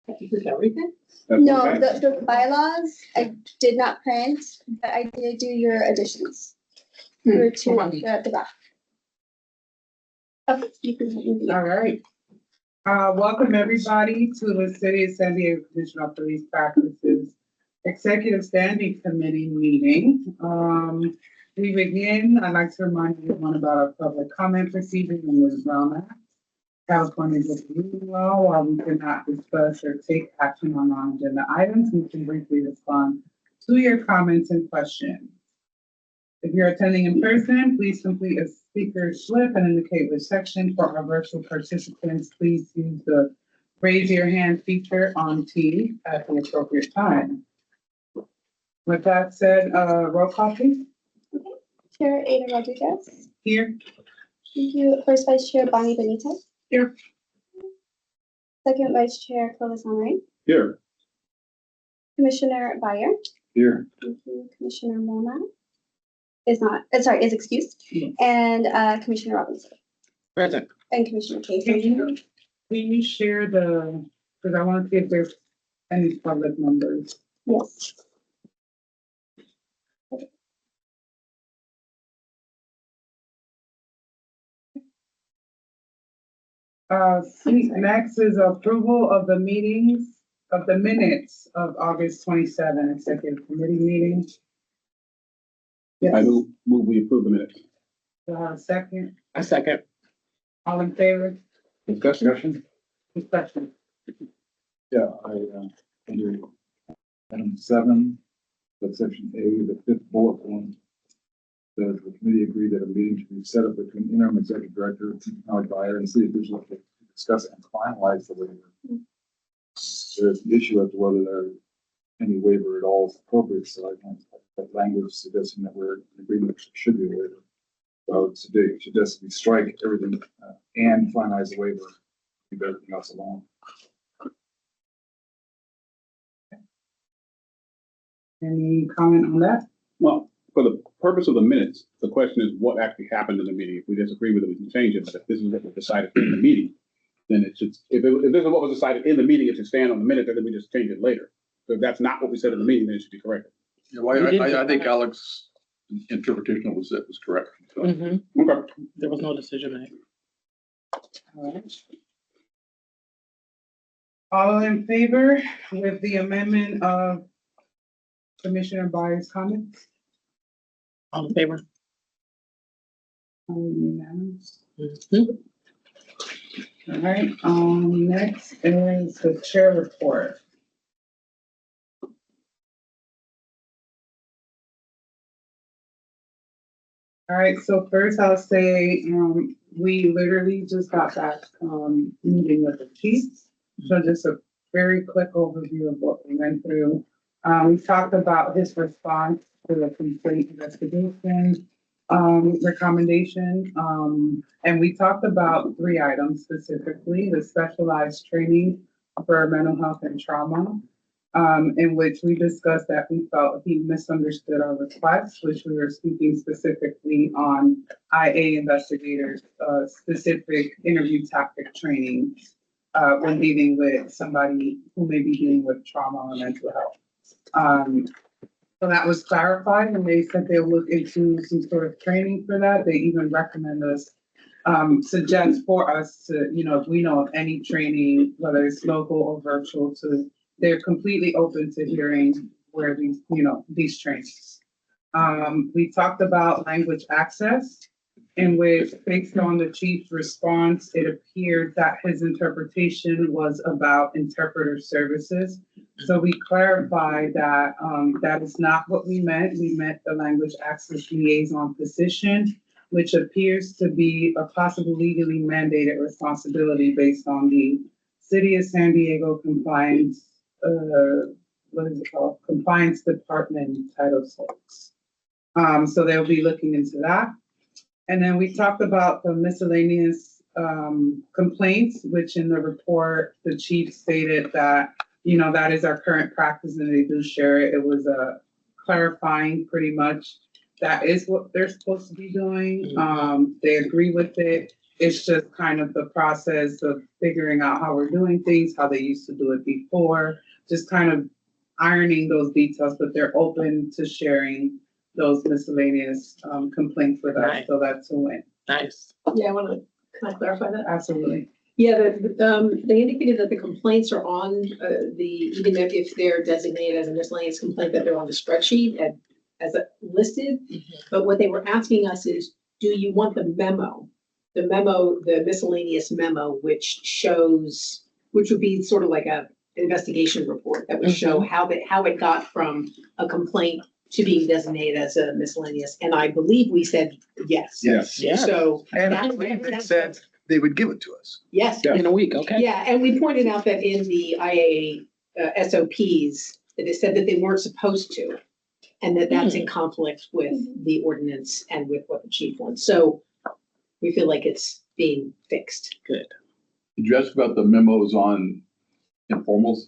This is everything? That's No, okay. the bylaws, I did not print, but I did do your additions. Your two Hold on. at the back. Okay, you can review. All right. Welcome everybody to the City of San Diego Commission on Police Practices Executive Standing Committee meeting. We begin, I'd like to remind everyone about our public comment procedure in the Brown Act. California's meeting law, while we cannot discuss or take action on non-agenda items, we can briefly respond to your comments and questions. If you're attending in person, please complete a speaker slip and indicate which section. For our virtual participants, please use the raise your hand feature on Teams at the appropriate time. With that said, roll call please. Chair Ada Rodriguez. Here. Thank you. First Vice Chair Bonnie Benitez. Here. Second Vice Chair Clovis Monroy. Here. Commissioner Byer. Here. Thank you. Commissioner Mona is not, is excused. Yeah. And Commissioner Robinson Present. and Commissioner Can Casey. you share because I want to see if there's any public numbers. Yes. Next is approval of the minutes of August 27 executive committee meeting. Yes. I move we approve the minutes. Second, A second. all in favor? Discussion? Discussion. Yeah, under item 7, section A, the 5th bullet point, the committee agreed that a meeting should be set up between interim executive director, Howard Byer, and city officials to discuss and finalize the waiver. There's an issue as to whether there's any waiver at all is appropriate, so I don't that language suggesting that we're in agreement there should be a waiver. So I would suggest we strike everything and finalize the waiver, leave everything else alone. Any comment on that? Well, for the purpose of the minutes, the question is what actually happened in the meeting. If we disagree with it, we can change it. But if this is what was decided in the meeting, then it should, if this is what was decided in the meeting, it should stand on the minute, and then we just change it later. So if that's not what we said in the meeting, then it should be corrected. Yeah, well, I think Alex's interpretation was correct. So. Okay. There was no decision made. All right. All in favor with the amendment of Commissioner Byer's comments? All in favor? Unanimous. Mhm. All right, next is the chair report. All right, so first I'll say, we literally just got back, meeting with the chiefs. So just a very quick overview of what we went through. We talked about his response to the complaint investigation, recommendation. And we talked about 3 items specifically: the specialized training for mental health and trauma, in which we discussed that we felt he misunderstood our request, which we were speaking specifically on IA investigators, specific interview tactic training, when dealing with somebody who may be dealing with trauma or mental health. So that was clarified, and they said they'll look into some sort of training for that. They even recommend us, suggest for us to, if we know of any training, whether it's local or virtual, they're completely open to hearing where these trainings. We talked about language access, in which, based on the chief's response, it appeared that his interpretation was about interpreter services. So we clarified that that is not what we meant. We meant the language access liaison position, which appears to be a possible legally mandated responsibility based on the City of San Diego compliance, Compliance Department Title 6. So they'll be looking into that. And then we talked about the miscellaneous complaints, which in the report, the chief stated that, that is our current practice and they do share it. It was clarifying pretty much that is what they're supposed to be doing. They agree with it. It's just kind of the process of figuring out how we're doing things, how they used to do it before, just kind of ironing those details, but they're open to sharing those miscellaneous complaints with us, Right. so that's a win. Nice. Yeah, can I clarify that? Absolutely. Yeah, they indicated that the complaints are on, even if they're designated as a miscellaneous complaint, that they're on the spreadsheet as listed. But what they were asking us is, do you want the memo? The miscellaneous memo, which would be sort of like an investigation report that would show how it got from a complaint to being designated as a miscellaneous. And I believe we said yes. Yes. Yeah. So, And that's- they said they would give it to us. yes. In a week, okay? Yeah, and we pointed out that in the IAA SOPs, that it said that they weren't supposed to. And that's in conflict with the ordinance and with what the chief wants. So we feel like it's being fixed. Good. Did you ask about the memos on informals?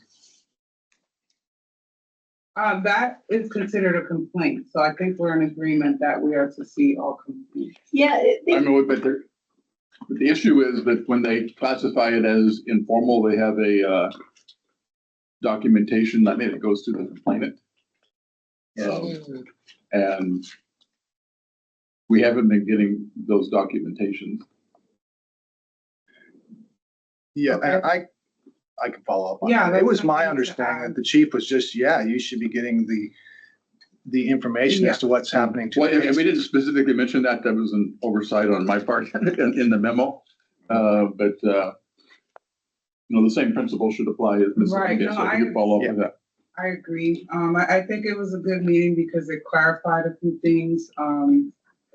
That is considered a complaint, so I think we're in agreement that we are to see all complaints. Yeah, I know, but the issue is that when they classify it as informal, they have a documentation that maybe goes to the complainant. And we haven't been getting those documentations. Yeah, Okay. and I can follow up on Yeah, that. It that's was my something to understanding add. that the chief was just, yeah, you should be getting the information as to what's happening to. Well, the and we didn't specifically mention that. That was an oversight on my part in the memo. But the same principle should apply as Ms. Right, Dominguez, no, so we could follow up with that. I agree. I think it was a good meeting because it clarified a few things,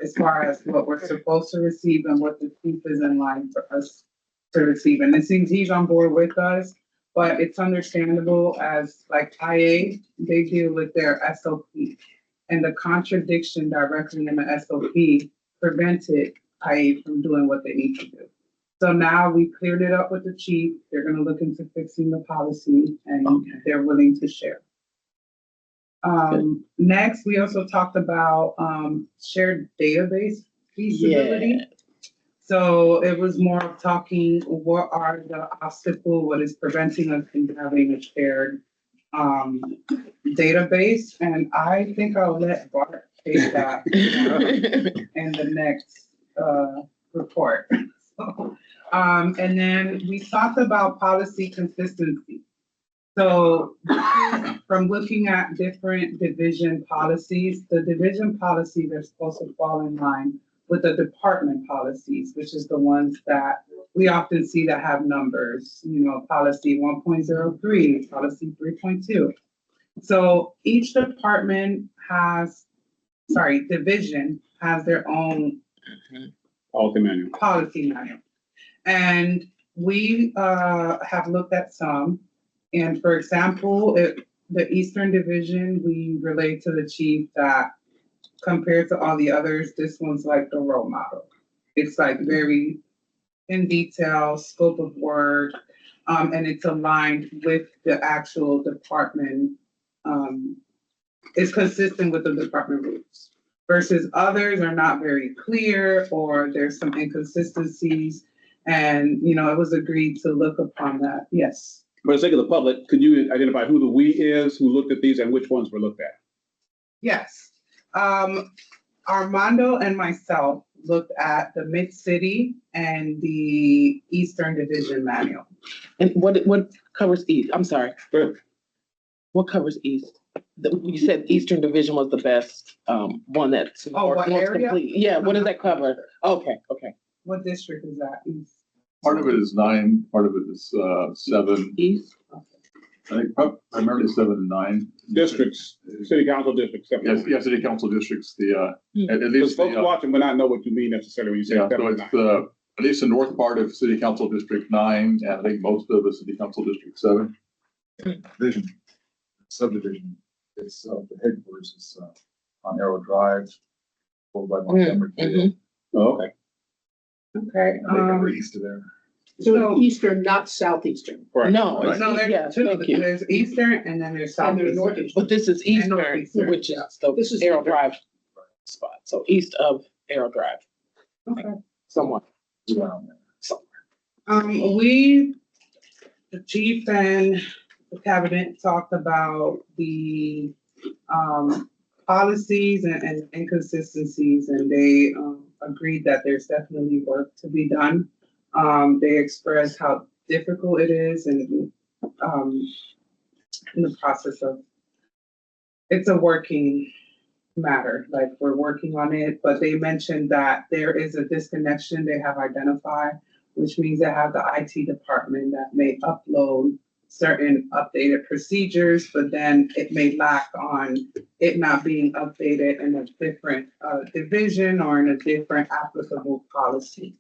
as far as what we're supposed to receive and what the chief is in line for us to receive. And it seems he's on board with us, but it's understandable as like IA, they deal with their SOP. And the contradiction directly in the SOP prevented IA from doing what they need to do. So now we cleared it up with the chief. They're gonna look into fixing the policy and Okay. they're willing to share. Next, we also talked about, shared database feasibility. Yeah. So it was more of talking, what are the obstacles, what is preventing us from having a shared, database? And I think I'll let Bart take that in the next, report. And then we talked about policy consistency. So from looking at different division policies, the division policies are supposed to fall in line with the department policies, which is the ones that we often see that have numbers, policy 1.03, policy 3.2. So each division has their own Policy manual. policy manual. And we have looked at some, and for example, the Eastern Division, we relate to the chief that compared to all the others, this one's like the role model. It's like very in detail, scope of work, and it's aligned with the actual department. It's consistent with the department rules. Versus others are not very clear, or there's some inconsistencies. And, it was agreed to look upon that. Yes. For the sake of the public, could you identify who the "we" is, who looked at these, and which ones were looked at? Yes. Armando and myself looked at the Mid-City and the Eastern Division manual. And what covers East? I'm sorry. Good. What covers East? You said Eastern Division was the best, one that's. Oh, what most area? complete. Yeah, what does that cover? Okay. What district is that? East? Part of it is 9, part of it is 7. East? I think primarily 7 and 9. Districts, city council districts. Yes, city council districts, at Because least, folks watching may not know what you mean necessarily when you say. yeah, so 7 and it's, 9. at least the north part of city council district 9, and I think most of the city council district 7. Division, subdivision, it's, the headquarters is, on Arrow Drive, followed by Montgomery Field. Oh, okay. Okay. I think we're east of there. So Eastern, not Southeastern. Correct. No, Right. No, yeah, there's two. thank you. There's Eastern and then there's And there's Southeastern. Northeastern. But this is Eastern, Northeastern, which is This is the Arrow the- Drive spot. So east of Arrow Drive, Okay. somewhat. around there. The chief and the cabinet talked about the, policies and inconsistencies, and they, agreed that there's definitely work to be done. They expressed how difficult it is and, in the process of, it's a working matter, like we're working on it, but they mentioned that there is a disconnection they have identified, which means they have the IT department that may upload certain updated procedures, but then it may lack on it not being updated in a different division or in a different applicable policy.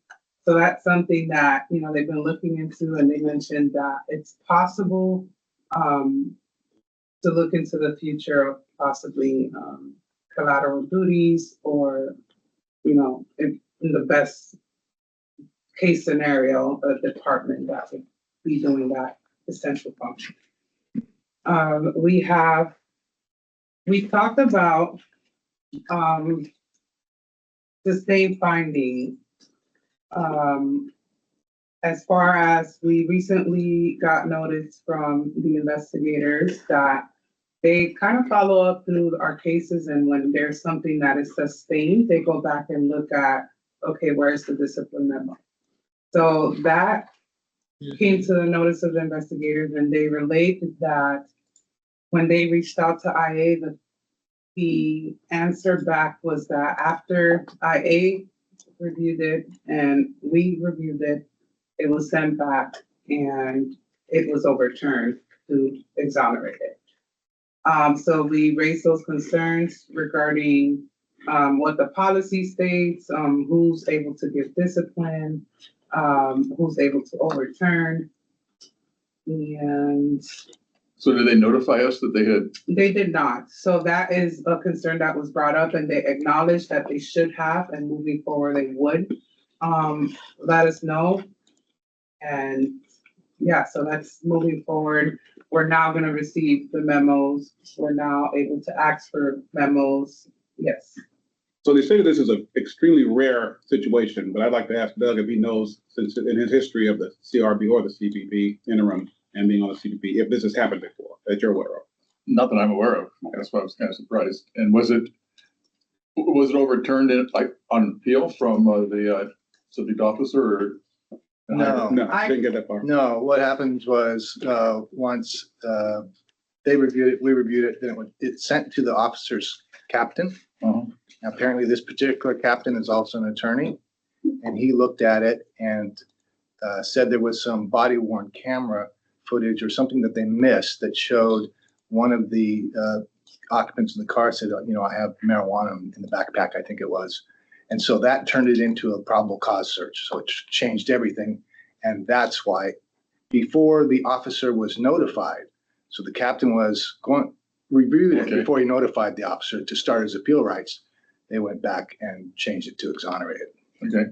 So that's something that, you know, they've been looking into, and they mentioned that it's possible to look into the future of possibly collateral duties, or, you know, in the best case scenario, a department that would be doing that essential function. We talked about sustained findings. As far as we recently got notice from the investigators that they kind of follow up through our cases, and when there's something that is sustained, they go back and look at, okay, where's the discipline memo? So that came to the notice of the investigators, and they related that when they reached out to IA, the answer back was that after IA reviewed it and we reviewed it, it was sent back and it was overturned to exonerate it. So we raised those concerns regarding what the policy states, who's able to give discipline, who's able to overturn. And So did they notify us that they had, they did not. So that is a concern that was brought up, and they acknowledged that they should have, and moving forward, they would let us know. And yeah, so that's moving forward. We're now gonna receive the memos. We're now able to ask for memos. Yes. So they say that this is an extremely rare situation, but I'd like to ask Doug if he knows, since in his history of the CRB or the CPP interim and being on the CPP, if this has happened before, that you're aware of. not that I'm aware of, that's why I was kind of surprised. And was it overturned in, like, on appeal from the subject officer, or? No. No, I didn't get that far. No, what happened was, once, they reviewed it, we reviewed it, then it's sent to the officer's captain. Uh-huh. Apparently, this particular captain is also an attorney, and he looked at it and said there was some body worn camera footage or something that they missed that showed one of the occupants in the car said, you know, I have marijuana in the backpack, I think it was. And so that turned it into a probable cause search. So it changed everything. And that's why before the officer was notified, so the captain was reviewed it before he notified the officer to start his appeal rights, they went back and changed it to exonerate it. Okay.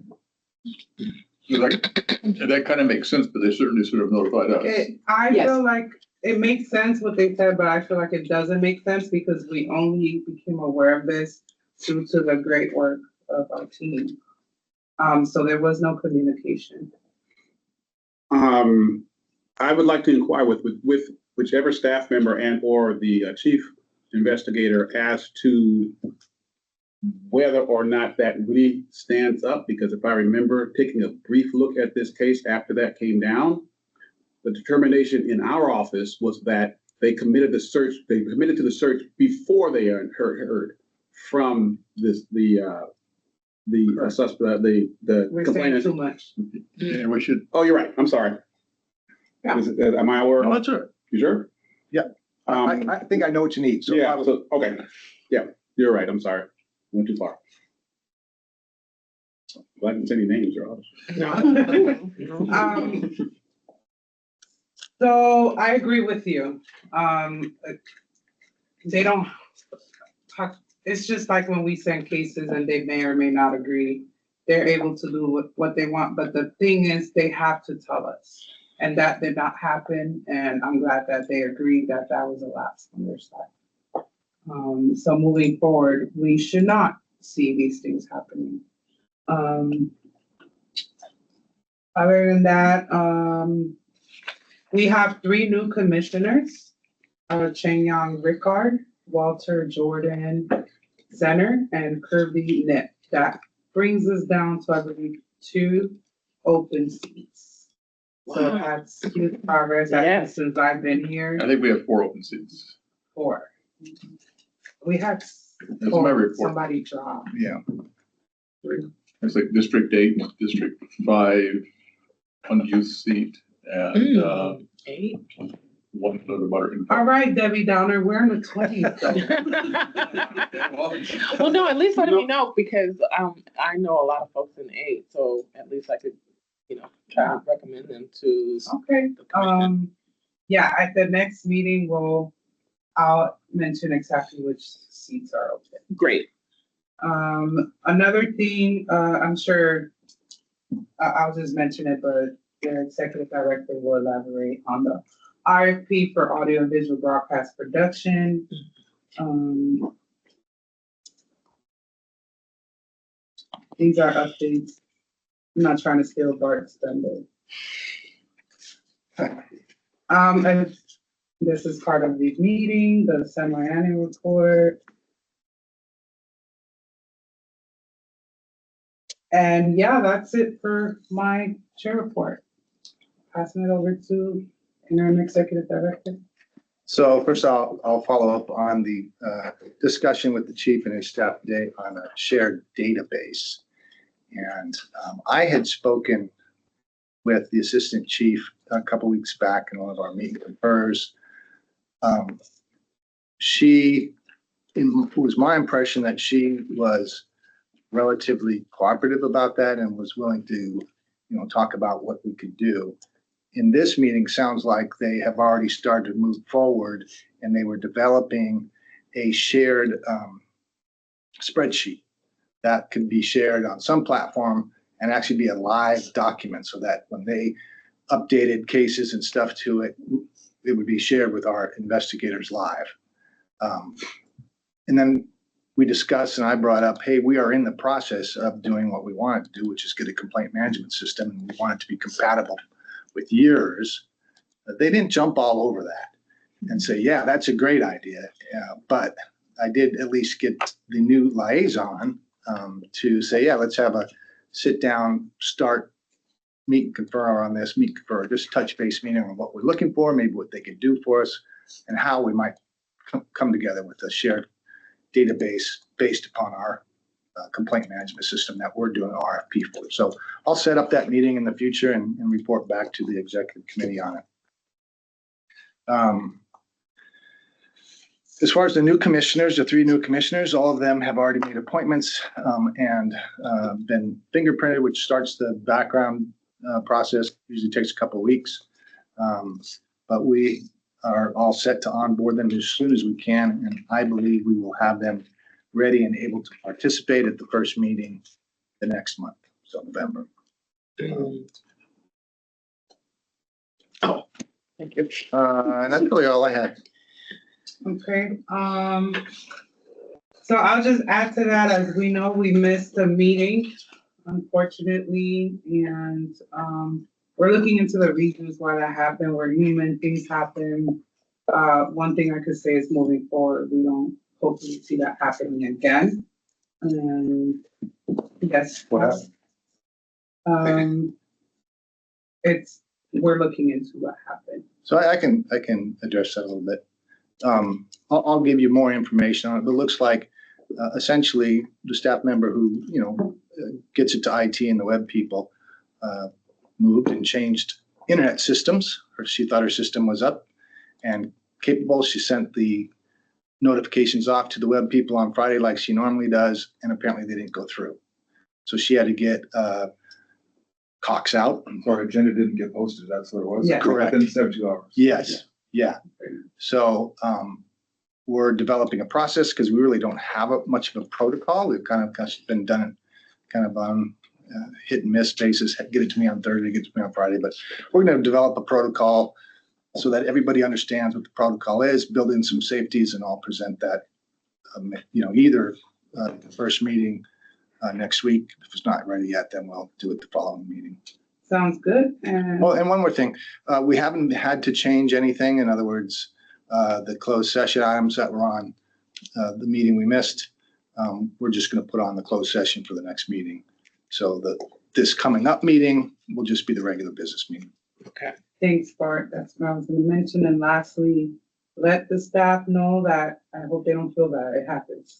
That kind of makes sense, but they certainly should have notified us. I Yes. feel like it makes sense what they said, but I feel like it doesn't make sense because we only became aware of this due to the great work of our team. So there was no communication. I would like to inquire with whichever staff member and or the chief investigator as to whether or not that really stands up, because if I remember taking a brief look at this case after that came down, the determination in our office was that they committed to the search before they heard from the suspect, the We're saying complainant. too much. And we should. Oh, you're right. I'm sorry. Yeah. Am I aware? No, that's all right. You sure? Yeah. I think I know what you need. So Yeah, so, okay. Yeah, you're right. I'm sorry. Went too far. Well, I can say any names, you're off. So I agree with you. They don't talk, it's just like when we send cases and they may or may not agree. They're able to do what they want, but the thing is, they have to tell us. And that did not happen, and I'm glad that they agreed that that was a lapse on their side. So moving forward, we should not see these things happening. Other than that, we have 3 new commissioners. Cheng Yang Rickard, Walter Jordan Center, and Kirby Nip. That brings us down to, I believe, 2 open seats. So Wow. that's huge progress Yes. since I've been here. I think we have 4 open seats. 4. We had That's my report. somebody drop. Yeah. 3. It's like District 8, District 5, 1 youth seat, and, 8. 1 other butter. All right, Debbie Downer, we're in the 20s. Well, no, at least let me know, because I know a lot of folks in 8, so at least I could, try to recommend them to Okay, the commission. yeah, at the next meeting, I'll mention exactly which seats are open. Great. Another thing, I'm sure, I'll just mention it, but the executive director will elaborate on the RFP for audio and visual broadcast production. These are updates. I'm not trying to steal Bart's thunder. And this is part of the meeting, the semi-annual report. And yeah, that's it for my chair report. Passing it over to interim executive director. So first I'll follow up on the discussion with the chief and his staff today on a shared database. And I had spoken with the assistant chief a couple weeks back in one of our meeting confers. It was my impression that she was relatively cooperative about that and was willing to, talk about what we could do. In this meeting, sounds like they have already started to move forward and they were developing a shared spreadsheet that could be shared on some platform and actually be a live document so that when they updated cases and stuff to it, it would be shared with our investigators live. And then we discussed and I brought up, hey, we are in the process of doing what we wanted to do, which is get a complaint management system. And we want it to be compatible with yours. They didn't jump all over that and say, yeah, that's a great idea. But I did at least get the new liaison to say, yeah, let's have a sit down, start, meet and confer on this, just touch base meeting on what we're looking for, maybe what they can do for us and how we might come together with a shared database based upon our complaint management system that we're doing RFP for. So I'll set up that meeting in the future and report back to the executive committee on it. As far as the new commissioners, the 3 new commissioners, all of them have already made appointments and been fingerprinted, which starts the background process. Usually takes a couple of weeks. But we are all set to onboard them as soon as we can. And I believe we will have them ready and able to participate at the first meeting the next month, so November. Oh, thank you. And that's really all I had. Okay, so I'll just add to that, as we know, we missed a meeting, unfortunately, and we're looking into the reasons why that happened, where human things happen. One thing I could say is moving forward, we don't hopefully see that happening again. And yes. What happened? We're looking into what happened. So I can address that a little bit. I'll give you more information on it, but it looks like essentially the staff member who, gets it to IT and the web people moved and changed internet systems. She thought her system was up and capable. She sent the notifications off to the web people on Friday like she normally does, and apparently they didn't go through. So she had to get Cox out. So our agenda didn't get posted, that's what it was? Yeah. Correct. Within 72 hours? Yes, yeah. So we're developing a process because we really don't have much of a protocol. We've kind of been done kind of on hit and miss basis. Get it to me on Thursday, get it to me on Friday. But we're going to develop a protocol so that everybody understands what the protocol is, build in some safeties, and I'll present that, either the first meeting next week. If it's not ready yet, then we'll do it the following meeting. Sounds good. And Oh, and one more thing, we haven't had to change anything. In other words, the closed session items that were on the meeting we missed, we're just going to put on the closed session for the next meeting. So this coming up meeting will just be the regular business meeting. Okay. thanks, Bart. That's what I was gonna mention. And lastly, let the staff know that I hope they don't feel bad. It happens.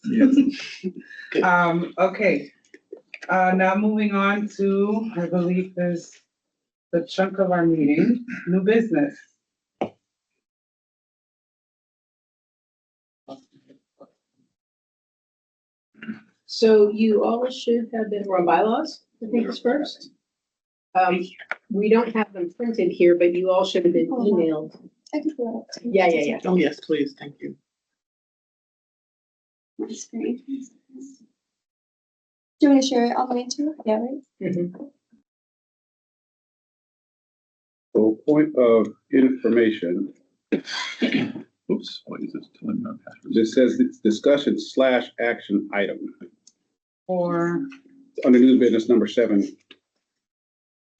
Okay. Now moving on to, I believe is the chunk of our meeting, new business. So you all should have been on bylaws, I think is first. We don't have them printed here, but you all should have been emailed. I can pull it up. Yeah. Oh, yes, please, thank you. My screen. Do you want to share it on my too? Yeah, right? Mhm. So point of information, Oops, what is this? Telling me my password. this says it's discussion / action item. Or, Under new business number 7,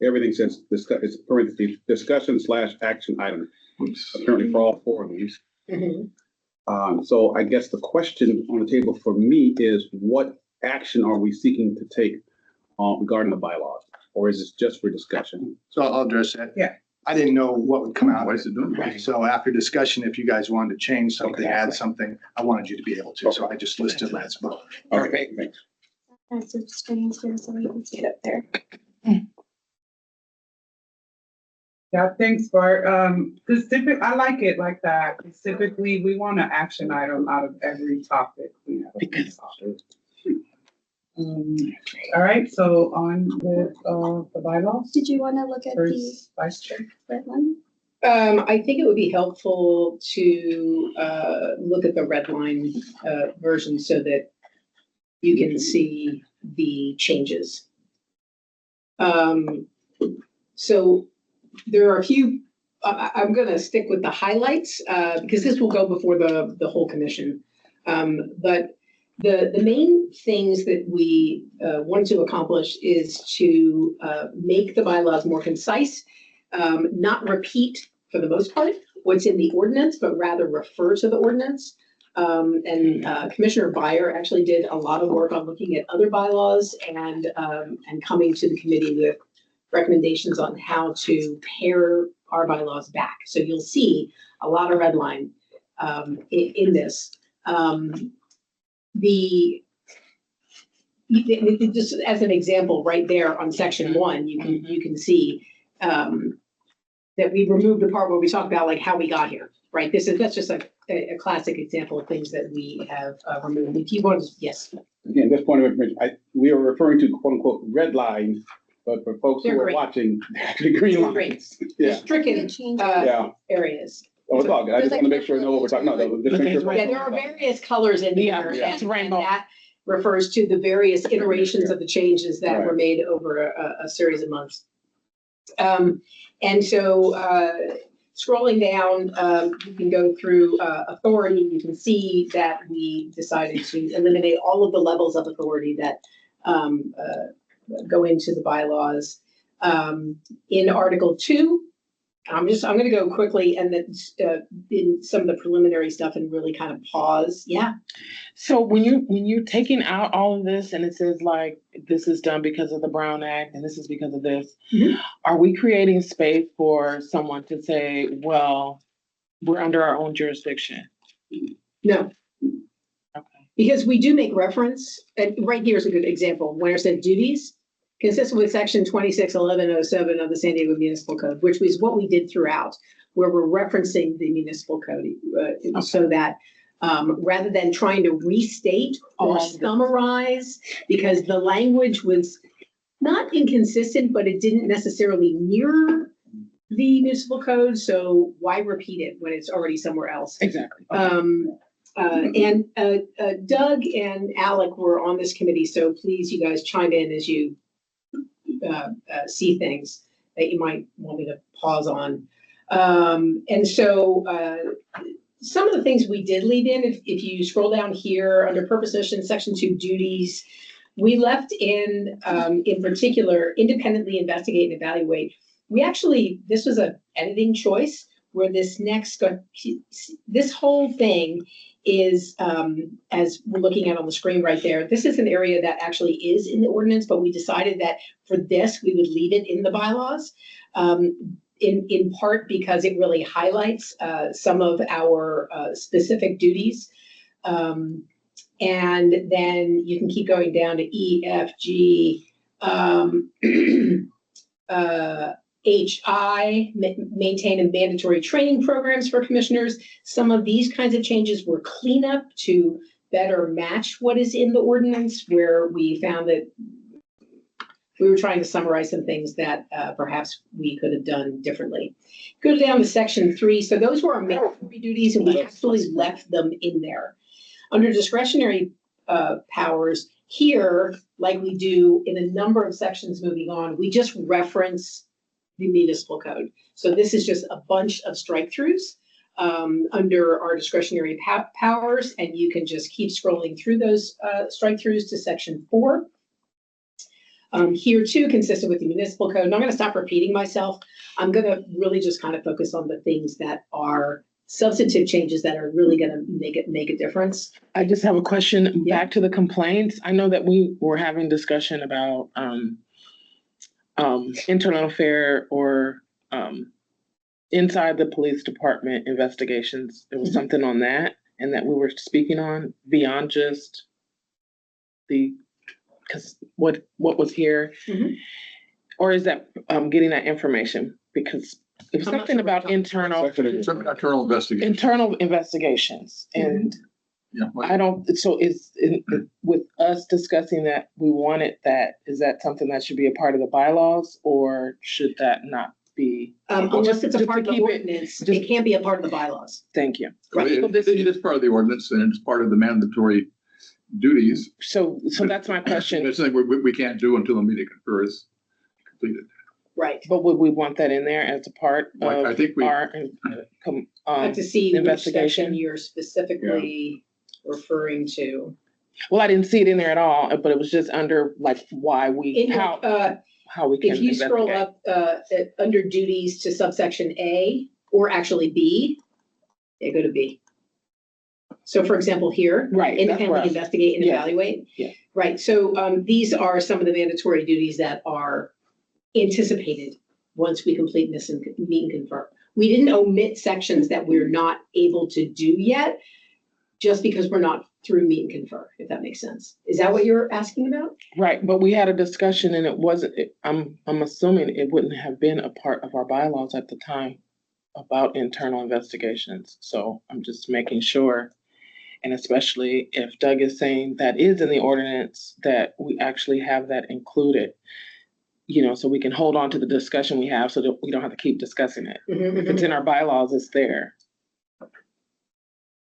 everything says it's parentheses, discussion / action item, Oops. apparently for all 4 of these. Mhm. So I guess the question on the table for me is what action are we seeking to take regarding the bylaws? Or is this just for discussion? So I'll address that. Yeah. I didn't know what would come out. Why is it doing that? So after discussion, if you guys wanted to change something, Okay. add something, I wanted you to be able to. So I just listed let's vote. Okay, thanks. That's the screen too, so you can see it up there. yeah, thanks, Bart. Cause typically, I like it like that. 'Cause typically, we want an action item out of every topic we have. Because- All right, so on with, the bylaws. Did you want to look at the First, Vice Chair. red one? I think it would be helpful to look at the red line version so that you can see the changes. So there are a few, I'm gonna stick with the highlights because this will go before the whole commission. But the main things that we want to accomplish is to make the bylaws more concise, not repeat for the most part what's in the ordinance, but rather refer to the ordinance. And Commissioner Byer actually did a lot of work on looking at other bylaws and coming to the committee with recommendations on how to pare our bylaws back. So you'll see a lot of red line in this. Just as an example, right there on section 1, you can see that we removed the part where we talk about like how we got here, right? That's just a classic example of things that we have removed. If you want to, yes. Again, this point of information, we are referring to quote unquote red lines, but for folks who They're are green. watching, they're actually green They're green. lines. Yeah, Stricken Change yeah. areas. Oh, it's all good. I just There's want to like make sure I know what we're talking about. Just make sure- Yeah, there are various colors in Yeah, here, it's and rainbow. that refers to the various iterations of the changes that Right. were made over a series of months. And so scrolling down, you can go through authority. You can see that we decided to eliminate all of the levels of authority that go into the bylaws. In Article 2, I'm going to go quickly and then in some of the preliminary stuff and really kind of pause. Yeah. So when you're taking out all of this and it says like, this is done because of the Brown Act and this is because of this, Mhm. are we creating space for someone to say, well, we're under our own jurisdiction? No, Okay. because we do make reference, and right here is a good example, where it said duties, consistent with section 261107 of the San Diego Municipal Code, which was what we did throughout, where we're referencing the municipal code, so that rather than trying to restate or All the- summarize, because the language was not inconsistent, but it didn't necessarily mirror the municipal code, so why repeat it when it's already somewhere else? Exactly. And Doug and Alec were on this committee, so please, you guys chime in as you see things that you might want me to pause on. And so some of the things we did leave in, if you scroll down here under purpose mission, section 2 duties, We left in particular, independently investigate and evaluate. We actually, this was a editing choice where this this whole thing is, as we're looking at on the screen right there, this is an area that actually is in the ordinance, but we decided that for this, we would leave it in the bylaws. In part because it really highlights some of our specific duties. And then you can keep going down to E, F, G, H, I, maintain and mandatory training programs for commissioners. Some of these kinds of changes were cleanup to better match what is in the ordinance, where we found that we were trying to summarize some things that perhaps we could have done differently. Go down to section 3. So those were our mandatory duties, and we actually left them in there. Under discretionary powers, here, like we do in a number of sections moving on, we just reference the municipal code. So this is just a bunch of strike-throughs under our discretionary powers, and you can just keep scrolling through those strike-throughs to section 4. Here too, consistent with the municipal code. And I'm going to stop repeating myself. I'm going to really just kind of focus on the things that are substantive changes that are really going to make a difference. I just have a question Yeah. back to the complaints. I know that we were having discussion about internal affair or inside the police department investigations. There was something on that, and that we were speaking on beyond just because what was here, or is that getting that information? Because it was I'm not something sure about what you're Some internal investigation. internal investigations, and Yeah, like- I don't. So with us discussing that we wanted that. Is that something that should be a part of the bylaws, or should that not be? Unless it's a Just part of to the keep ordinance, just- it can't be a part of the bylaws. Thank you. Right. It is part of the ordinance and it's part of the mandatory duties. So that's my question. It's something we can't do until the meeting is completed. Right. But would we want that in there as a part Like, I of think we, our Have to see which investigation? section you're specifically referring to. Well, I didn't see it in there at all, but it was just under like why we In how we can if you scroll investigate. up under duties to subsection A, or actually B, go to B. So for example, here, Right. That's where independently investigate and Yeah. evaluate. Yeah. Right, so these are some of the mandatory duties that are anticipated once we complete this and meet and confirm. We didn't omit sections that we're not able to do yet, just because we're not through meet and confer, if that makes sense. Is that what you're asking about? Right, but we had a discussion and it wasn't, I'm assuming it wouldn't have been a part of our bylaws at the time about internal investigations. So I'm just making sure, and especially if Doug is saying that is in the ordinance, that we actually have that included, so we can hold on to the discussion we have so that we don't have to keep discussing it. If it's in our bylaws, it's there.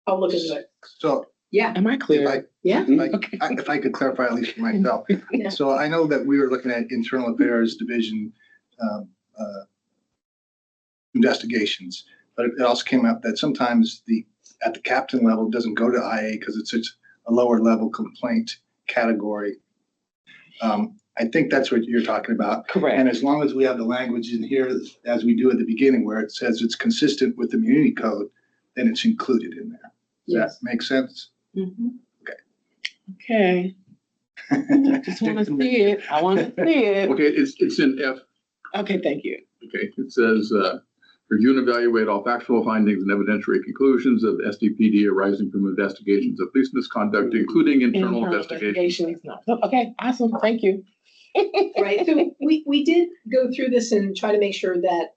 I'll look into it. So Yeah, Am I clear? yeah. if I could clarify at least for myself. Yeah. So I know that we were looking at internal affairs division investigations, but it also came up that sometimes at the captain level doesn't go to IA because it's such a lower level complaint category. I think that's what you're talking about. Correct. And as long as we have the language in here, as we do at the beginning, where it says it's consistent with the community code, then it's included in there. Does that make sense? Mhm. Okay. Okay, just want to see it. I want to see it. okay, it's in F. Okay, thank you. Okay, it says, review and evaluate all factual findings and evidentiary conclusions of SDPD arising from investigations of police misconduct, including internal investigations. No. Okay, awesome. Thank you. Right, so we did go through this and try to make sure that,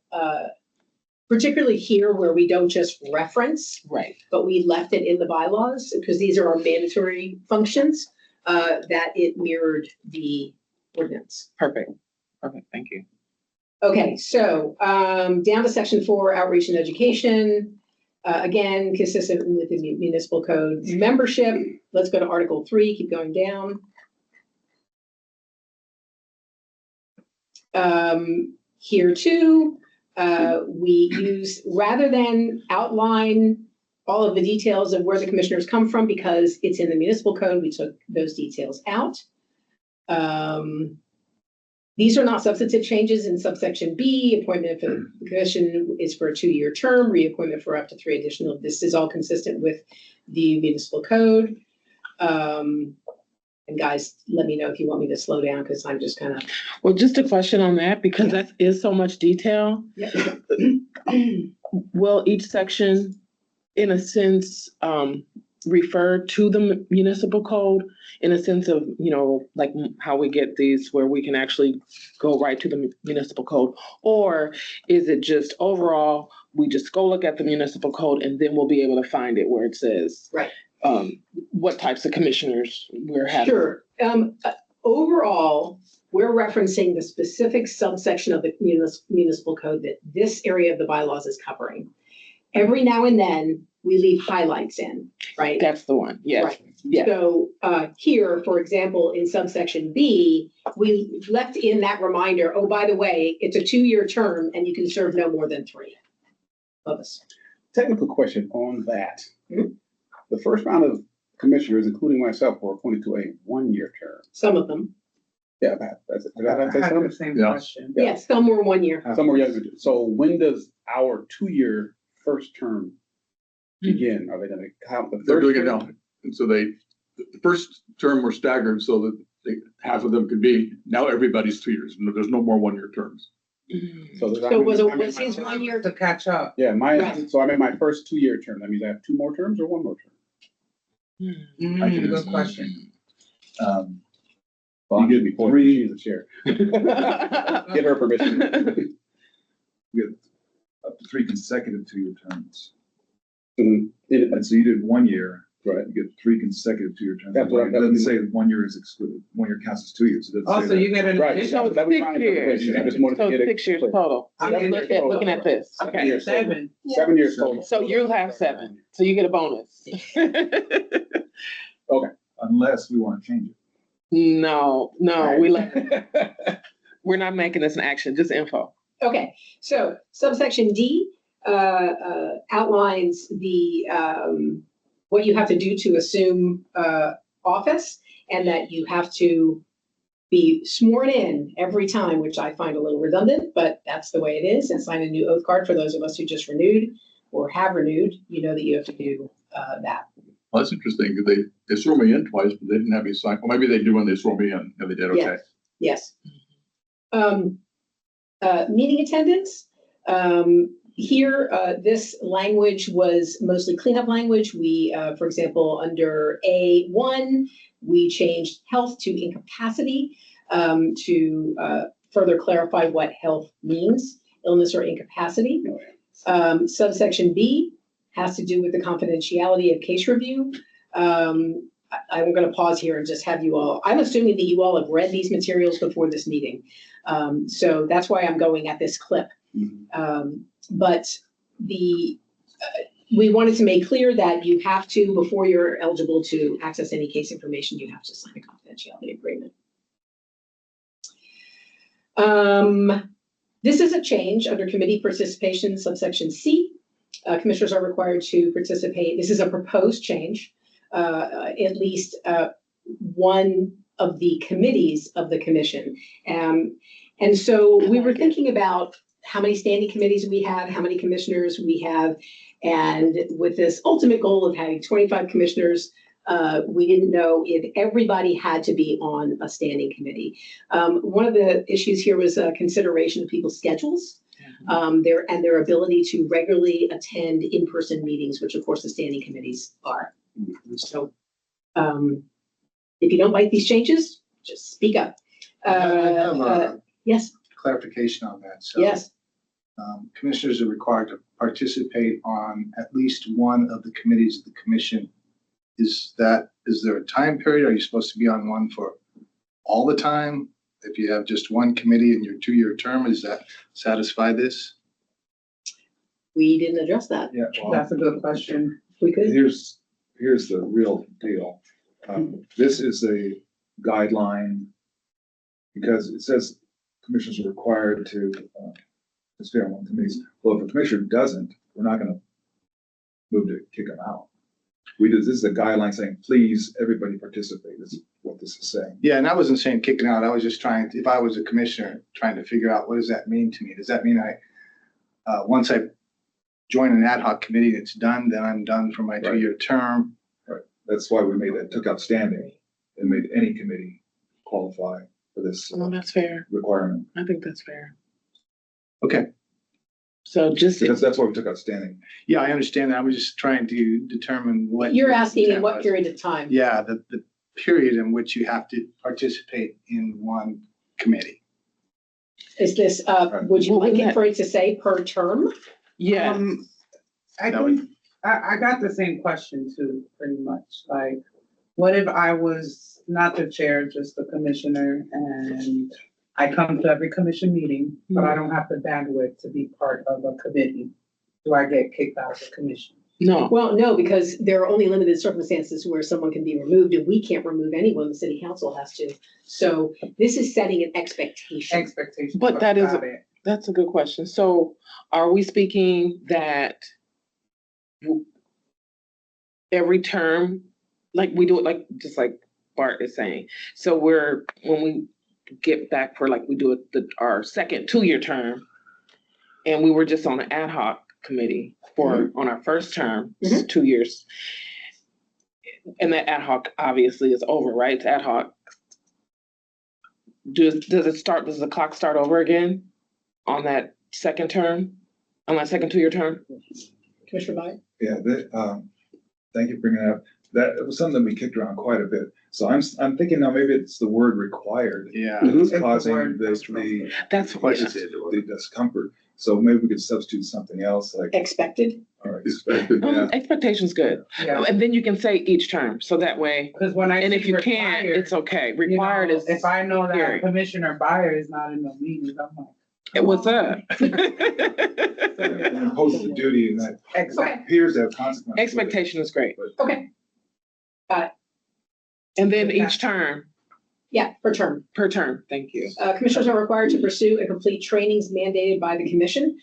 particularly here where we don't just reference, Right. but we left it in the bylaws, because these are our mandatory functions, that it mirrored the ordinance. Perfect. Thank you. Okay, so down to section 4, outreach and education. Again, consistent with the municipal code. Membership, let's go to Article 3, keep going down. Here too, we use, rather than outline all of the details of where the commissioners come from, because it's in the municipal code, we took those details out. These are not substantive changes in subsection B. Appointment for the commission is for a 2-year term, reappointment for up to 3 additional. This is all consistent with the municipal code. And guys, let me know if you want me to slow down because I'm just kind of. Well, just a question on that, because that is so much detail. Will each section, in a sense, refer to the municipal code in a sense of, like how we get these where we can actually go right to the municipal code? Or is it just overall, we just go look at the municipal code and then we'll be able to find it where it says Right. What types of commissioners we're having? Sure. Overall, we're referencing the specific subsection of the municipal code that this area of the bylaws is covering. Every now and then, we leave highlights in, right? That's the one, yes. Right. Yeah. So here, for example, in subsection B, we left in that reminder, oh, by the way, it's a 2-year term and you can serve no more than 3 of us. Technical question on that. Mhm. The first round of commissioners, including myself, were appointed to a 1-year term. Some of them. Yeah, that's it. Did I I say had something? the same Yeah. question. Yeah. Yes, some were 1 year. Some were younger. So when does our 2-year first term begin? Are they gonna count the They're first? doing it term? now. And so the first term were staggered so that half of them could be, now everybody's 2 years. There's no more 1-year terms. So So was I'm in was my- his 1 year? To catch up. Yeah, Right. so I'm in my first 2-year term. That means I have 2 more terms or 1 more term? Good question. Well, I'm You gonna get be 4 3 she's the chair. Get her permission. You get up to 3 consecutive 2-year terms. Mhm. And so you did 1 year. Right. You get 3 consecutive 2-year terms. That's what- It doesn't say 1 year is excluded. 1 year counts as 2 years. It doesn't say Also, that. you get an Right. additional. That was 6 my years. interpretation. I just wanted to So get it 6 years clear. total. I'm Let's look at, looking at this. 7 Okay. years total. 7. 7 years total. So you have 7, so you get a bonus. Unless we want to change it. No, we're not making this an action, just info. Okay, so subsection D outlines the what you have to do to assume office, and that you have to be sworn in every time, which I find a little redundant, but that's the way it is, and sign a new oath card. For those of us who just renewed or have renewed, you know that you have to do that. Well, that's interesting because they swore me in twice, but they didn't have me sign. Well, maybe they do when they swore me in. Yeah, they did. Okay. Yes. Meeting attendance. Here, this language was mostly cleanup language. We, for example, under A1, we changed health to incapacity to further clarify what health means, illness or incapacity. Subsection B has to do with the confidentiality of case review. I'm going to pause here and just have you all, I'm assuming that you all have read these materials before this meeting. So that's why I'm going at this clip. But we wanted to make clear that you have to, before you're eligible to access any case information, you have to sign a confidentiality agreement. This is a change under committee participation, subsection C. Commissioners are required to participate. This is a proposed change. At least one of the committees of the commission. And so we were thinking about how many standing committees we have, how many commissioners we have. And with this ultimate goal of having 25 commissioners, we didn't know if everybody had to be on a standing committee. One of the issues here was consideration of people's schedules. Their ability to regularly attend in-person meetings, which of course the standing committees are. So if you don't like these changes, just speak up. I have a Yes, clarification on that. So, yes. Commissioners are required to participate on at least one of the committees of the commission. Is there a time period? Are you supposed to be on one for all the time? If you have just one committee in your 2-year term, does that satisfy this? We didn't address that. Yeah, well, That's a good question. We could. here's the real deal. This is a guideline because it says commissioners are required to stay on one committee. Well, if a commissioner doesn't, we're not going to move to kick them out. this is a guideline saying, please, everybody participate, is what this is saying. Yeah, and I wasn't saying kicking out. I was just trying, if I was a commissioner, trying to figure out what does that mean to me? Does that mean once I join an ad hoc committee, it's done, then I'm done for my Right. 2-year term? That's why we made that, took out standing and made any committee qualify for this Well, that's fair. requirement. I think that's fair. Okay. So just, Because that's why we took out standing. Yeah, I understand that. I was just trying to determine what. You're asking in intent what was. period of time? Yeah, the period in which you have to participate in one committee. Is this, would you Well, like wouldn't it that- for it to say per term? yeah, I That would- think, I got the same question too, pretty much, like, what if I was not the chair, just the commissioner, and I come to every commission meeting, but I don't have the bandwidth to be part of a committee? Do I get kicked out of the commission? no, Well, no, because there are only limited circumstances where someone can be removed and we can't remove anyone. The city council has to. So this is setting an expectation. Expectations. But that is- got it. that's a good question. So are we speaking that every term, like we do it, like, just like Bart is saying? So when we get back for, like, we do it, our second 2-year term, and we were just on an ad hoc committee on our first term, 2 years. And that ad hoc obviously is over, right? It's ad hoc. Does the clock start over again on that second term, on that second 2-year term? Commissioner Byer? Yeah, thank you for bringing it up. That was something we kicked around quite a bit. So I'm thinking now maybe it's the word required. Yeah. It's the causing word That's what, the discomfort. So maybe we could substitute something else like, Expected? or Expected. yeah. expectation's good. Yeah, And then you can say each term, so that way, because when I and if see you can't, required, it's okay. you know, Required is, if I know that scary. Commissioner Byer is not in the meetings, I'm like. what's up? And impose the duty and that Exactly. appears to have consequences. Expectation is great. But- Okay. And then each term, Yeah, per term. per term, thank you. Commissioners are required to pursue and complete trainings mandated by the commission.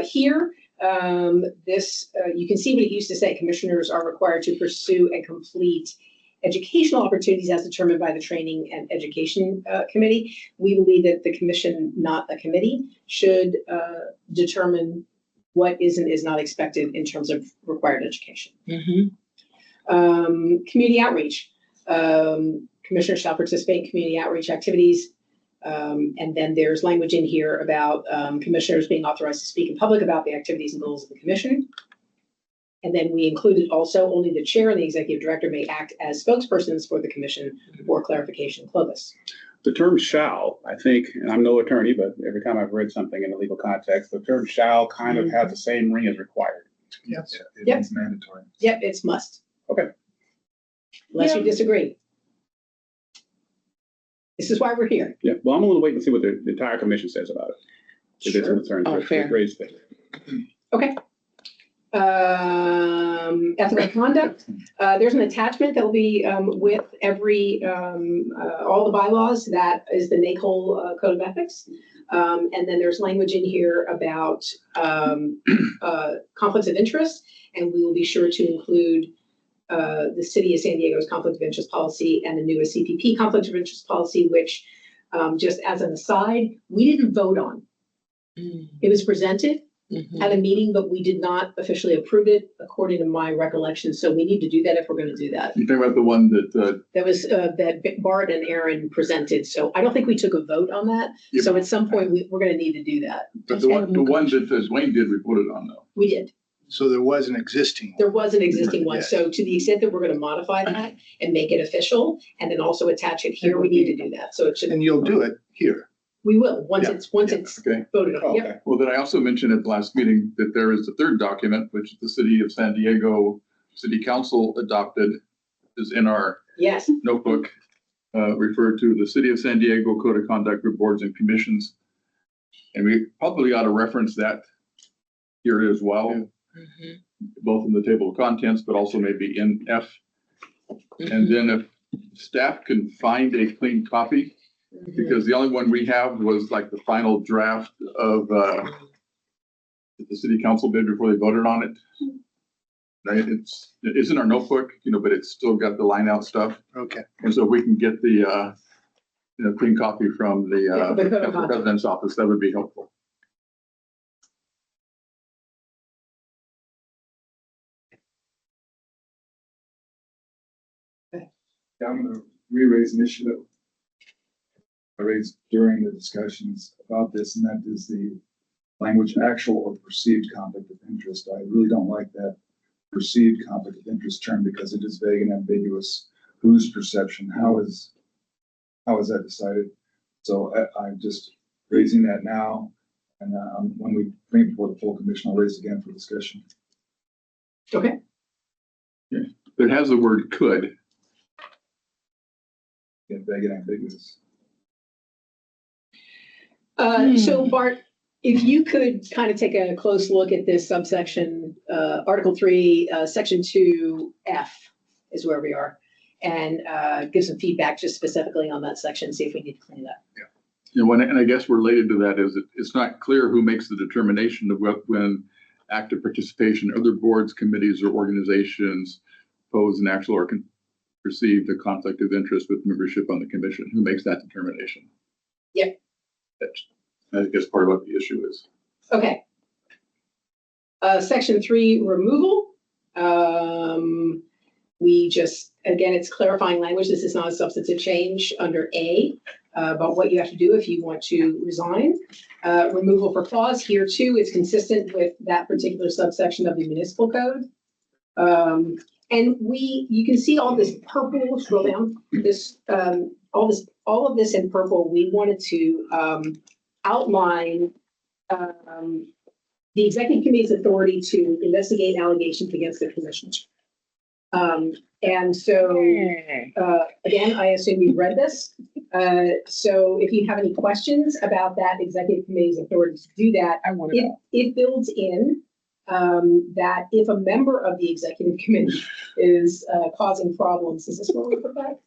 Here, you can see what it used to say. Commissioners are required to pursue and complete educational opportunities as determined by the Training and Education Committee. We believe that the commission, not a committee, should determine what is and is not expected in terms of required education. Mhm. Community outreach. Commissioners shall participate in community outreach activities. And then there's language in here about commissioners being authorized to speak in public about the activities and goals of the commission. And then we included also only the chair and the executive director may act as spokespersons for the commission for clarification. Clovis. The term shall, I think, and I'm no attorney, but every time I've read something in a legal context, the term shall kind of has the same ring as required. Yes. Yeah, it Yep. means mandatory. Yep, it's must. Okay. Unless you Yeah. disagree. This is why we're here. Yeah, well, I'm gonna wait and see what the entire commission says about it. If it's Sure. concerned, Oh, fair. raised there. Okay. Ethical conduct, there's an attachment that will be with all the bylaws. That is the NACOL Code of Ethics. And then there's language in here about conflicts of interest, and we will be sure to include the City of San Diego's conflict of interest policy and the newest CPP conflict of interest policy, which, just as an aside, we didn't vote on. It was presented Mhm. at a meeting, but we did not officially approve it, according to my recollection. So we need to do that if we're going to do that. You talking about the one that, That was that Bart and Aaron presented. So I don't think we took a vote on that. Yep. So at some point, we're going to need to do that. but the one that Wayne did, we voted on though. We did. So there was an existing. There was an existing one. Yes. So to the extent that we're going to modify that and make it official and then also attach it here, we need to do that. So it should, And you'll do it here. we will, once Yeah. it's Okay. voted on. Oh, Yep. okay. Well, then I also mentioned at the last meeting that there is a third document, which the City of San Diego City Council adopted, is in our Yes. notebook, referred to the City of San Diego Code of Conduct for Boards and Commissions. And we probably ought to reference that here as well, Mhm. both in the table of contents, but also maybe in F. And then if staff can find a clean copy, because the only one we have was like the final draft of, that the city council did before they voted on it. Right? It's in our notebook, but it's still got the line out stuff. Okay. And so if we can get the, clean copy from the, Yeah, the code of conduct. president's office, that would be helpful. Yeah, I'm gonna re-raise an issue that I raised during the discussions about this, and that is the language actual or perceived conflict of interest. I really don't like that perceived conflict of interest term because it is vague and ambiguous. Whose perception? How is that decided? So I'm just raising that now, and when we bring it before the full commission, I'll raise it again for discussion. Okay. It has the word could. Yeah, vague and ambiguous. So Bart, if you could kind of take a close look at this subsection, Article 3, Section 2F is where we are, and give some feedback just specifically on that section, see if we need to clean it up. And I guess related to that is it's not clear who makes the determination of when active participation, other boards, committees, or organizations pose an actual or can perceive the conflict of interest with membership on the commission. Who makes that determination? Yep. I guess part of what the issue is. Okay. Section 3, removal. We just, again, it's clarifying language. This is not a substantive change under A, about what you have to do if you want to resign. Removal for cause here too is consistent with that particular subsection of the municipal code. And you can see all this purple, scroll down, all of this in purple. We wanted to outline the executive committee's authority to investigate allegations against the commission. And so, again, I assume you've read this. So if you have any questions about that executive committee's authority to do that, it builds in that if a member of the executive committee is causing problems, is this where we put that?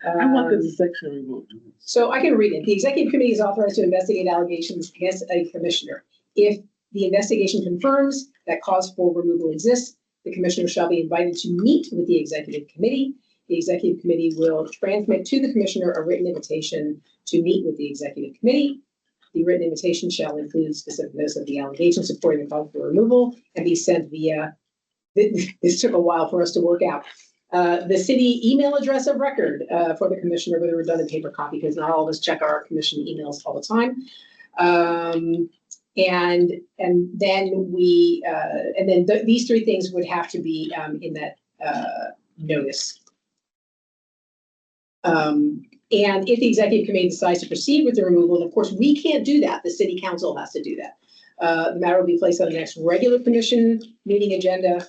I want this section removed. So I can read it. The executive committee is authorized to investigate allegations against a commissioner. If the investigation confirms that cause for removal exists, the commissioner shall be invited to meet with the executive committee. The executive committee will transmit to the commissioner a written invitation to meet with the executive committee. The written invitation shall include specific notice of the allegations supporting the cause for removal and be sent via, this took a while for us to work out, the city email address of record for the commissioner with a redundant paper copy, because not all of us check our commission emails all the time. And then these three things would have to be in that notice. And if the executive committee decides to proceed with the removal, and of course we can't do that, the city council has to do that. The matter will be placed on the next regular commission meeting agenda.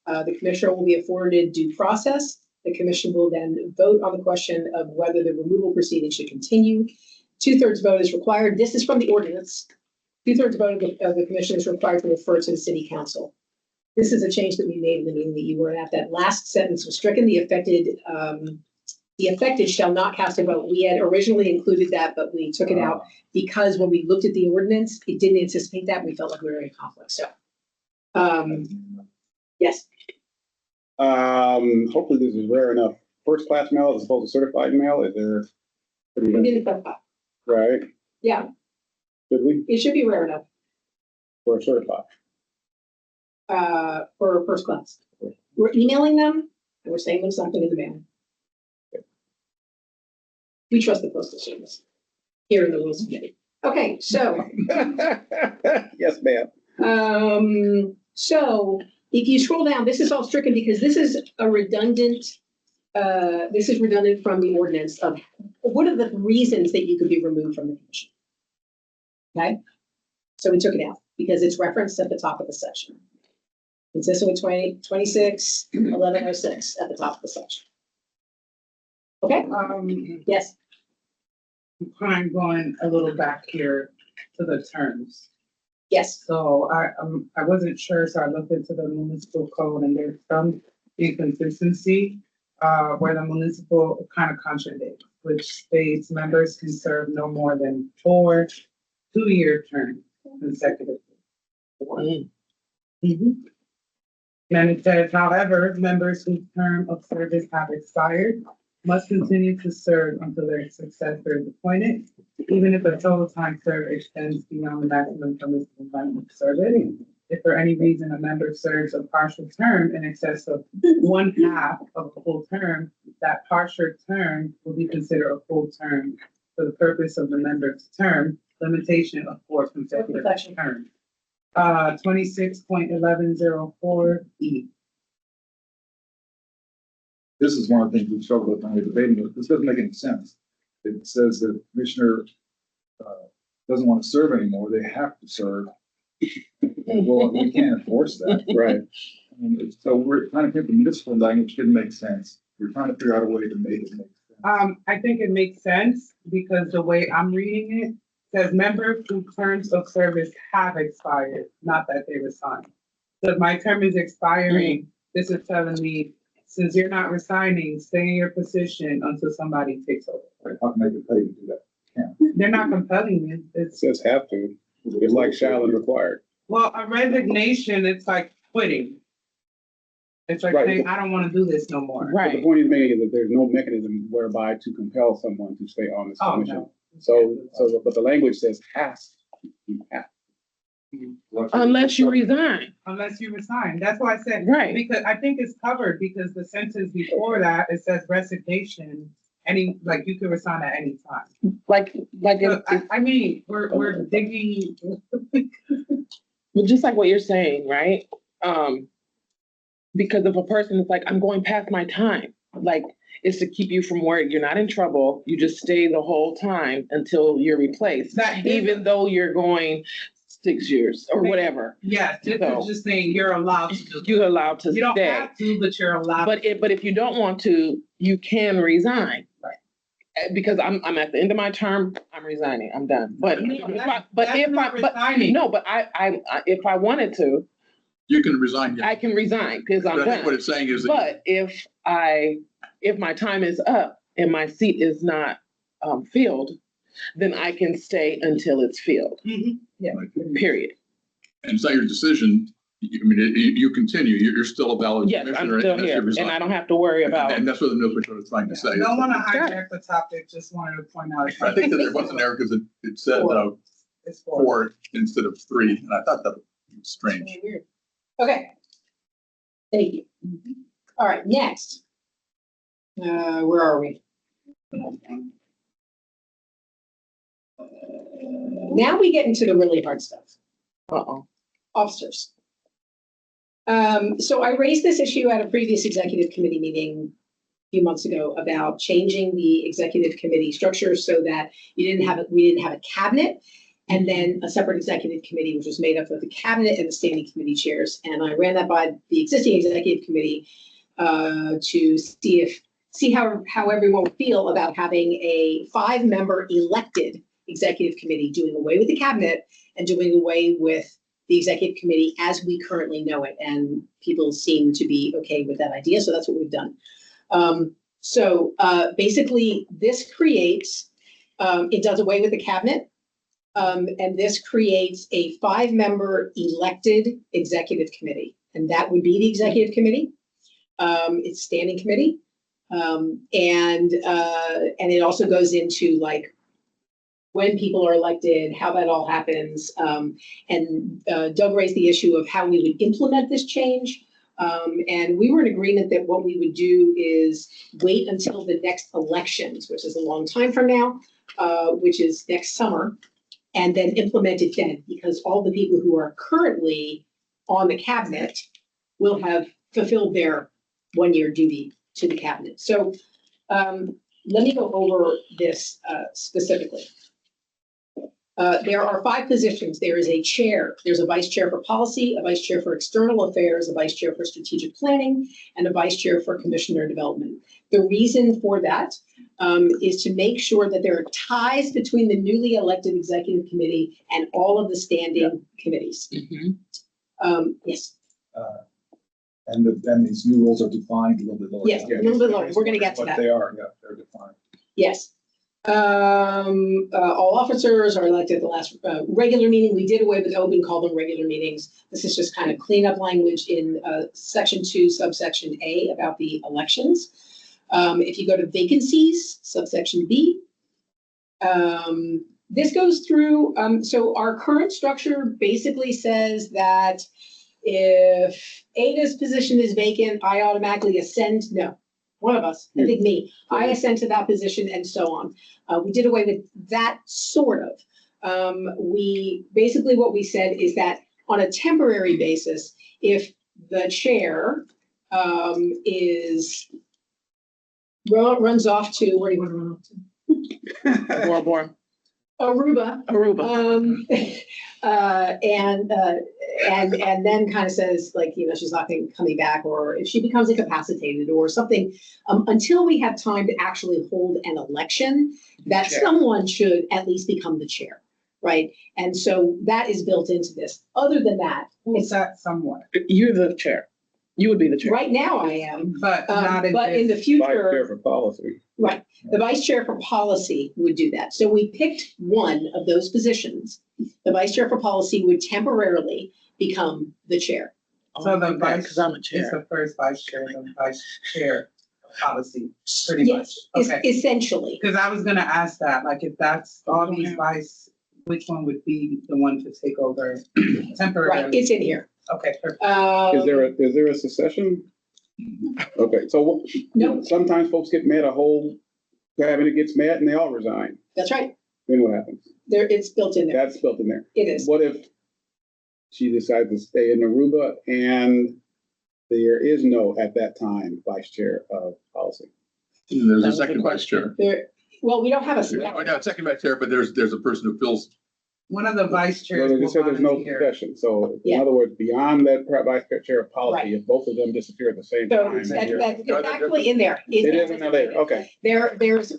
The commissioner will be afforded due process. The commission will then vote on the question of whether the removal proceeding should continue. 2/3 vote is required. This is from the ordinance. 2/3 vote of the commission is required to refer to the city council. This is a change that we made in the meeting that you were at. That last sentence was stricken. The affected shall not cast a vote. We had originally included that, but we took it out because when we looked at the ordinance, it didn't anticipate that. We felt like we were in conflict. So, yes. Hopefully this is rare enough. First class mail as opposed to certified mail, is there? We didn't put that. Right, Yeah, did we, it should be rare enough for certified? for first class. We're emailing them and we're sending them something in the mail. We trust the postal service here in the rules committee. Okay, so. Yes, ma'am. So if you scroll down, this is all stricken because this is a redundant, this is redundant from the ordinance of what are the reasons that you could be removed from the commission. Okay, so we took it out because it's referenced at the top of the section. Consistent with 26/1106 at the top of the section. Okay, yes. I'm going a little back here to the terms. Yes. So I wasn't sure, so I looked into the municipal code and there's some inconsistency where the municipal kind of contradicts, which states members can serve no more than 4 2-year terms consecutively. Then it says, however, members whose term of service have expired must continue to serve until their successor is appointed, even if the total time served extends beyond the maximum permissible length of service. If for any reason a member serves a partial term in excess of one half of a full term, that partial term will be considered a full term for the purpose of the member's term limitation of 4 consecutive terms. 26.1104E. This is one of the things we struggled with when we were debating it. This doesn't make any sense. It says that commissioner doesn't want to serve anymore. They have to serve. Well, we can't enforce that. Right. I mean, so we're trying to get the municipal language didn't make sense. We're trying to figure out a way to make it make sense. I think it makes sense because the way I'm reading it says members whose terms of service have expired, not that they resign. So if my term is expiring, this is telling me, since you're not resigning, stay in your position until somebody takes over. Right? How can they get paid to do that? They're not compelling me. It's, Says have to. It's like shall and required. well, a resignation, it's like quitting. It's like Right. saying, I don't want to do this no more. But the Right. point he's making is that there's no mechanism whereby to compel someone to stay on this Oh, commission. no. But the language says has. You have. Unless you resign. Unless you resign. That's why I said, Right. because I think it's covered because the sentence before that, it says resignation, like you can resign at any time. Like So, I mean, we're digging. well, just like what you're saying, right? Because if a person is like, I'm going past my time, like it's to keep you from work. You're not in trouble. You just stay the whole time until you're replaced, even though you're going 6 years or whatever. Yes, this So- is just saying you're allowed to do. You're allowed to You don't stay. have to, but you're allowed. But if you don't want to, you can resign. Right. Because I'm at the end of my term, I'm resigning. I'm done. But No, if that's- I, but that's if not I, but resigning. no, but I if I wanted to, You can resign. I can resign because I'm But I think what done. it's saying is that But if my time is up and my seat is not filled, then I can stay until it's filled, Mhm. period. and it's not your decision. I mean, you continue, you're still a valid Yes, I'm commissioner. still unless you here and resign. I don't have to worry about. And that's what the Newsweek was trying to say. Don't want to Got hijack the topic, just wanted to point out. I think that there was an error because it said It's 4. 4 instead of 3, and I thought that was strange. Weird. Okay. Thank you. All right, next. Where are we? Now we get into the really hard stuff. Uh-oh. Officers. So I raised this issue at a previous executive committee meeting a few months ago about changing the executive committee structure so that we didn't have a cabinet and then a separate executive committee, which was made up of the cabinet and the standing committee chairs. And I ran that by the existing executive committee to see how everyone would feel about having a 5-member elected executive committee, doing away with the cabinet and doing away with the executive committee as we currently know it. And people seem to be okay with that idea. So that's what we've done. Basically this creates, it does away with the cabinet. And this creates a 5-member elected executive committee. And that would be the executive committee. It's standing committee. And it also goes into like when people are elected, how that all happens. Doug raised the issue of how we would implement this change. And we were in agreement that what we would do is wait until the next elections, which is a long time from now, which is next summer, and then implement it then, because all the people who are currently on the cabinet will have fulfilled their 1-year duty to the cabinet. So let me go over this specifically. There are 5 positions. There is a chair. There's a vice chair for policy, a vice chair for external affairs, a vice chair for strategic planning, and a vice chair for commissioner development. The reason for that is to make sure that there are ties between the newly elected executive committee and all of the standing committees. Yes. And these new rules are defined a little bit lower. Yes, a little bit lower. We're gonna get to What that. they are, yeah, they're defined. Yes. All officers are elected at the last regular meeting. We did away with open, call them regular meetings. This is just kind of cleanup language in section 2, subsection A about the elections. If you go to vacancies, subsection B, this goes through, so our current structure basically says that if Ada's position is vacant, I automatically ascend, no, one of us, I think me, I ascend to that position and so on. We did away with that sort of. Basically what we said is that on a temporary basis, if the chair runs off to, where do you want to run off to? Bora Bora. Aruba. And then kind of says, like, you know, she's not coming back, or if she becomes incapacitated or something, until we have time to actually hold an election, that someone should at least become the chair, right? And so that is built into this. Other than that, Who's that somewhat? You're the chair. You would be the chair. right now I am, But not but in the Vice future. chair for policy. Right, the vice chair for policy would do that. So we picked one of those positions. The vice chair for policy would temporarily become the chair. So the vice, because I'm a is chair. the first vice chair, the vice chair policy, pretty much. Yes, Okay. essentially. Because I was gonna ask that, like, if that's all these vice, which one would be the one to take over Right, temporarily? it's in here. Okay, perfect. Is there a succession? Okay, so No. sometimes folks get mad, a whole cabinet gets mad and they all resign. That's right. Then what happens? There, it's built in there. That's built in there. It is. What if she decides to stay in Aruba and there is no, at that time, vice chair of policy? And there's That a was the second vice chair. There, well, we don't have Oh, no, second vice chair, but there's a person who fills. One of the vice So chairs they will said there's no volunteer. succession. So in Yeah. other words, beyond that vice chair of Right. policy, if both of them disappear at the same So time. it's then you're- it's actually in there. It is in there, okay. There's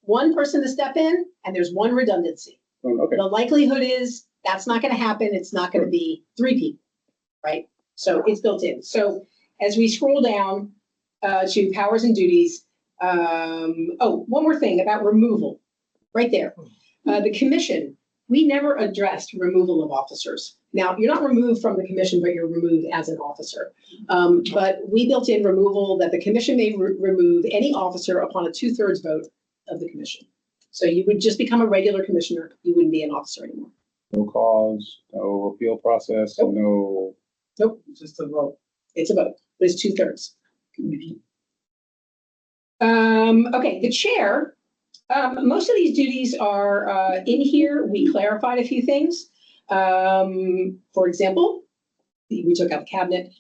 one person to step in and there's one redundancy. Okay, The likelihood is that's not gonna happen. It's not gonna be 3 people, right? So it's built in. So as we scroll down to powers and duties, one more thing about removal, right there. The commission, we never addressed removal of officers. Now, you're not removed from the commission, but you're removed as an officer. But we built in removal that the commission may remove any officer upon a 2/3 vote of the commission. So you would just become a regular commissioner. You wouldn't be an officer anymore. no cause, no appeal process, Nope. no. Nope, Just a vote. it's a vote, but it's 2/3. Okay, the chair, most of these duties are in here. We clarified a few things. For example, we took out the cabinet,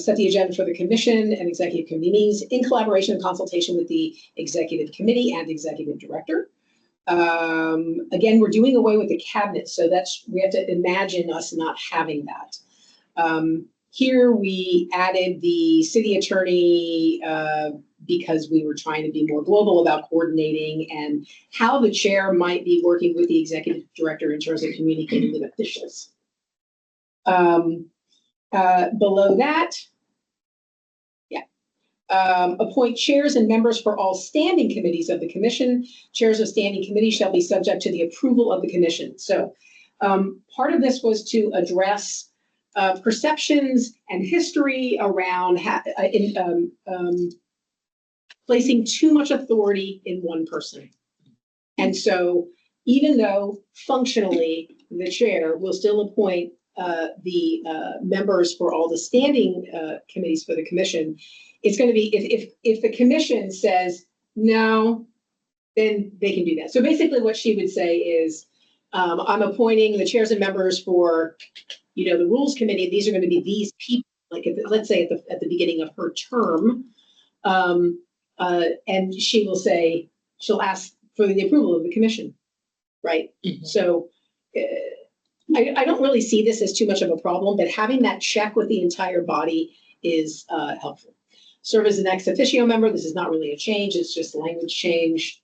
set the agenda for the commission and executive committees in collaboration and consultation with the executive committee and executive director. Again, we're doing away with the cabinet, so we have to imagine us not having that. Here we added the city attorney because we were trying to be more global about coordinating and how the chair might be working with the executive director in terms of communicating with officials. Below that, appoint chairs and members for all standing committees of the commission. Chairs of standing committees shall be subject to the approval of the commission. So part of this was to address perceptions and history around placing too much authority in one person. And so even though functionally the chair will still appoint the members for all the standing committees for the commission, it's going to be, if the commission says no, then they can do that. So basically what she would say is, I'm appointing the chairs and members for, the rules committee. These are going to be these people, like let's say at the beginning of her term. And she will say, she'll ask for the approval of the commission, right? Mhm. So I don't really see this as too much of a problem, but having that check with the entire body is helpful. Serve as an ex officio member. This is not really a change. It's just language change.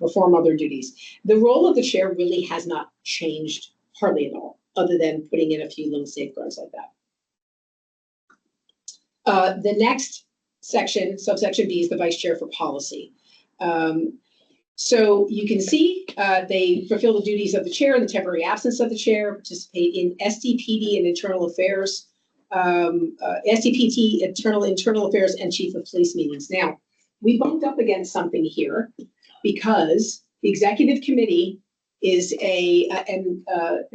Perform other duties. The role of the chair really has not changed hardly at all, other than putting in a few little safeguards like that. The next section, subsection B, is the vice chair for policy. So you can see they fulfill the duties of the chair in the temporary absence of the chair, participate in SDPD and internal affairs, SDPT, internal affairs, and chief of police meetings. Now, we bumped up against something here because the executive committee is and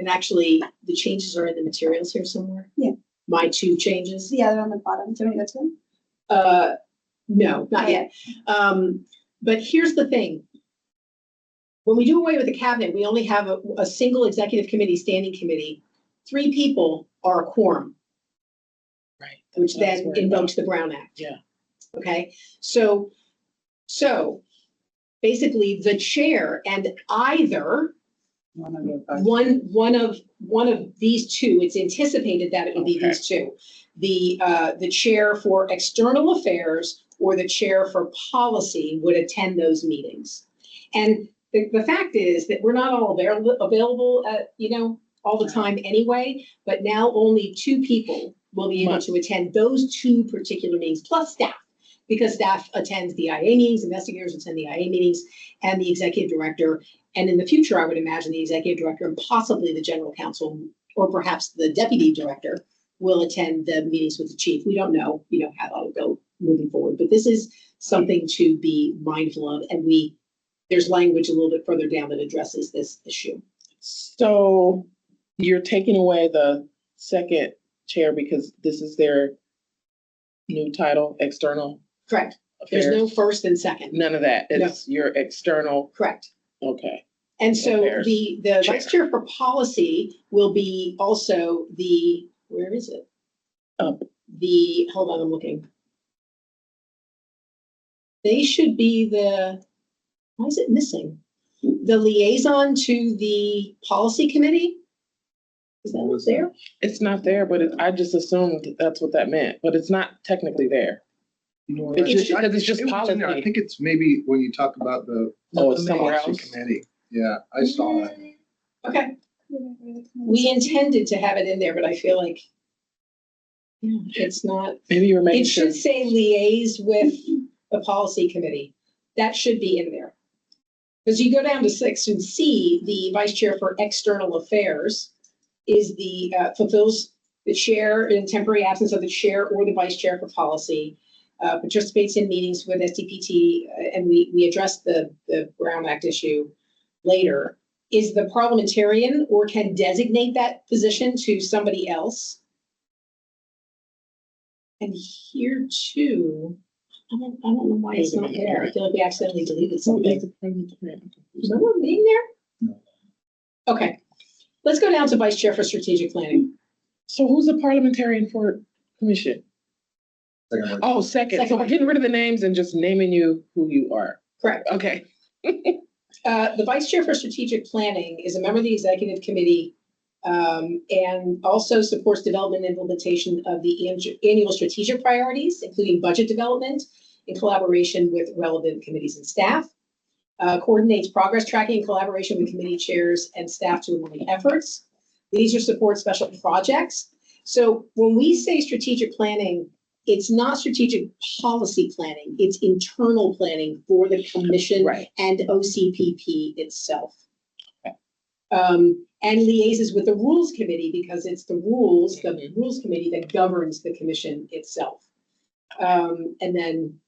actually the changes are in the materials here somewhere. Yeah. My 2 changes. Yeah, they're on the bottom. Do you want me to go to them? No, not yet. But here's the thing. When we do away with the cabinet, we only have a single executive committee, standing committee. 3 people are a quorum, Right. which That's what I was then worried invokes about. the Brown Act. Yeah. Okay, so basically the chair and either One of the. one of these 2, it's anticipated that it would be Okay. these 2. The chair for external affairs or the chair for policy would attend those meetings. And the fact is that we're not all available at, all the time anyway, but now only 2 people will be able to attend those 2 particular meetings, plus staff, because staff attends the IA meetings, investigators attend the IA meetings, and the executive director. And in the future, I would imagine the executive director and possibly the general counsel, or perhaps the deputy director, will attend the meetings with the chief. We don't know, how that'll go moving forward, but this is something to be mindful of. And there's language a little bit further down that addresses this issue. So you're taking away the second chair because this is their new title, external Correct. There's affairs? no first and second. None of that. No. It's your external. Correct. Okay. And so Affairs the vice chair for policy will be also where is it? Up. Hold on, I'm looking. They should be why is it missing? The liaison to the policy committee? Is that what's there? It's not there, but I just assumed that's what that meant, but it's not technically there. It's just because it's just It was in there. I policy. think it's maybe when you talk about the Oh, it's somewhere policy else. committee. Yeah, I saw that. Okay, we intended to have it in there, but I feel like it's not. Maybe you were making It sure. should say liaise with the policy committee. That should be in there. Because you go down to section C, the vice chair for external affairs is fulfills the chair in temporary absence of the chair or the vice chair for policy, participates in meetings with SDPT, and we addressed the Brown Act issue later, is the parliamentarian or can designate that position to somebody else. And here too, I don't know why it's not there. I feel like we accidentally deleted Who something. is the parliamentarian? Is no one being there? No. Okay, let's go down to vice chair for strategic planning. So who's the parliamentarian for commission? Second one. Oh, second. Second So we're one. getting rid of the names and just naming you who you are. Correct. Okay. The vice chair for strategic planning is a member of the executive committee and also supports development and implementation of the annual strategic priorities, including budget development in collaboration with relevant committees and staff. Coordinates progress tracking in collaboration with committee chairs and staff to align efforts. These are support special projects. So when we say strategic planning, it's not strategic policy planning, it's internal planning for the commission Right. and OCPP itself. And liaises with the rules committee because it's the rules committee that governs the commission itself. And then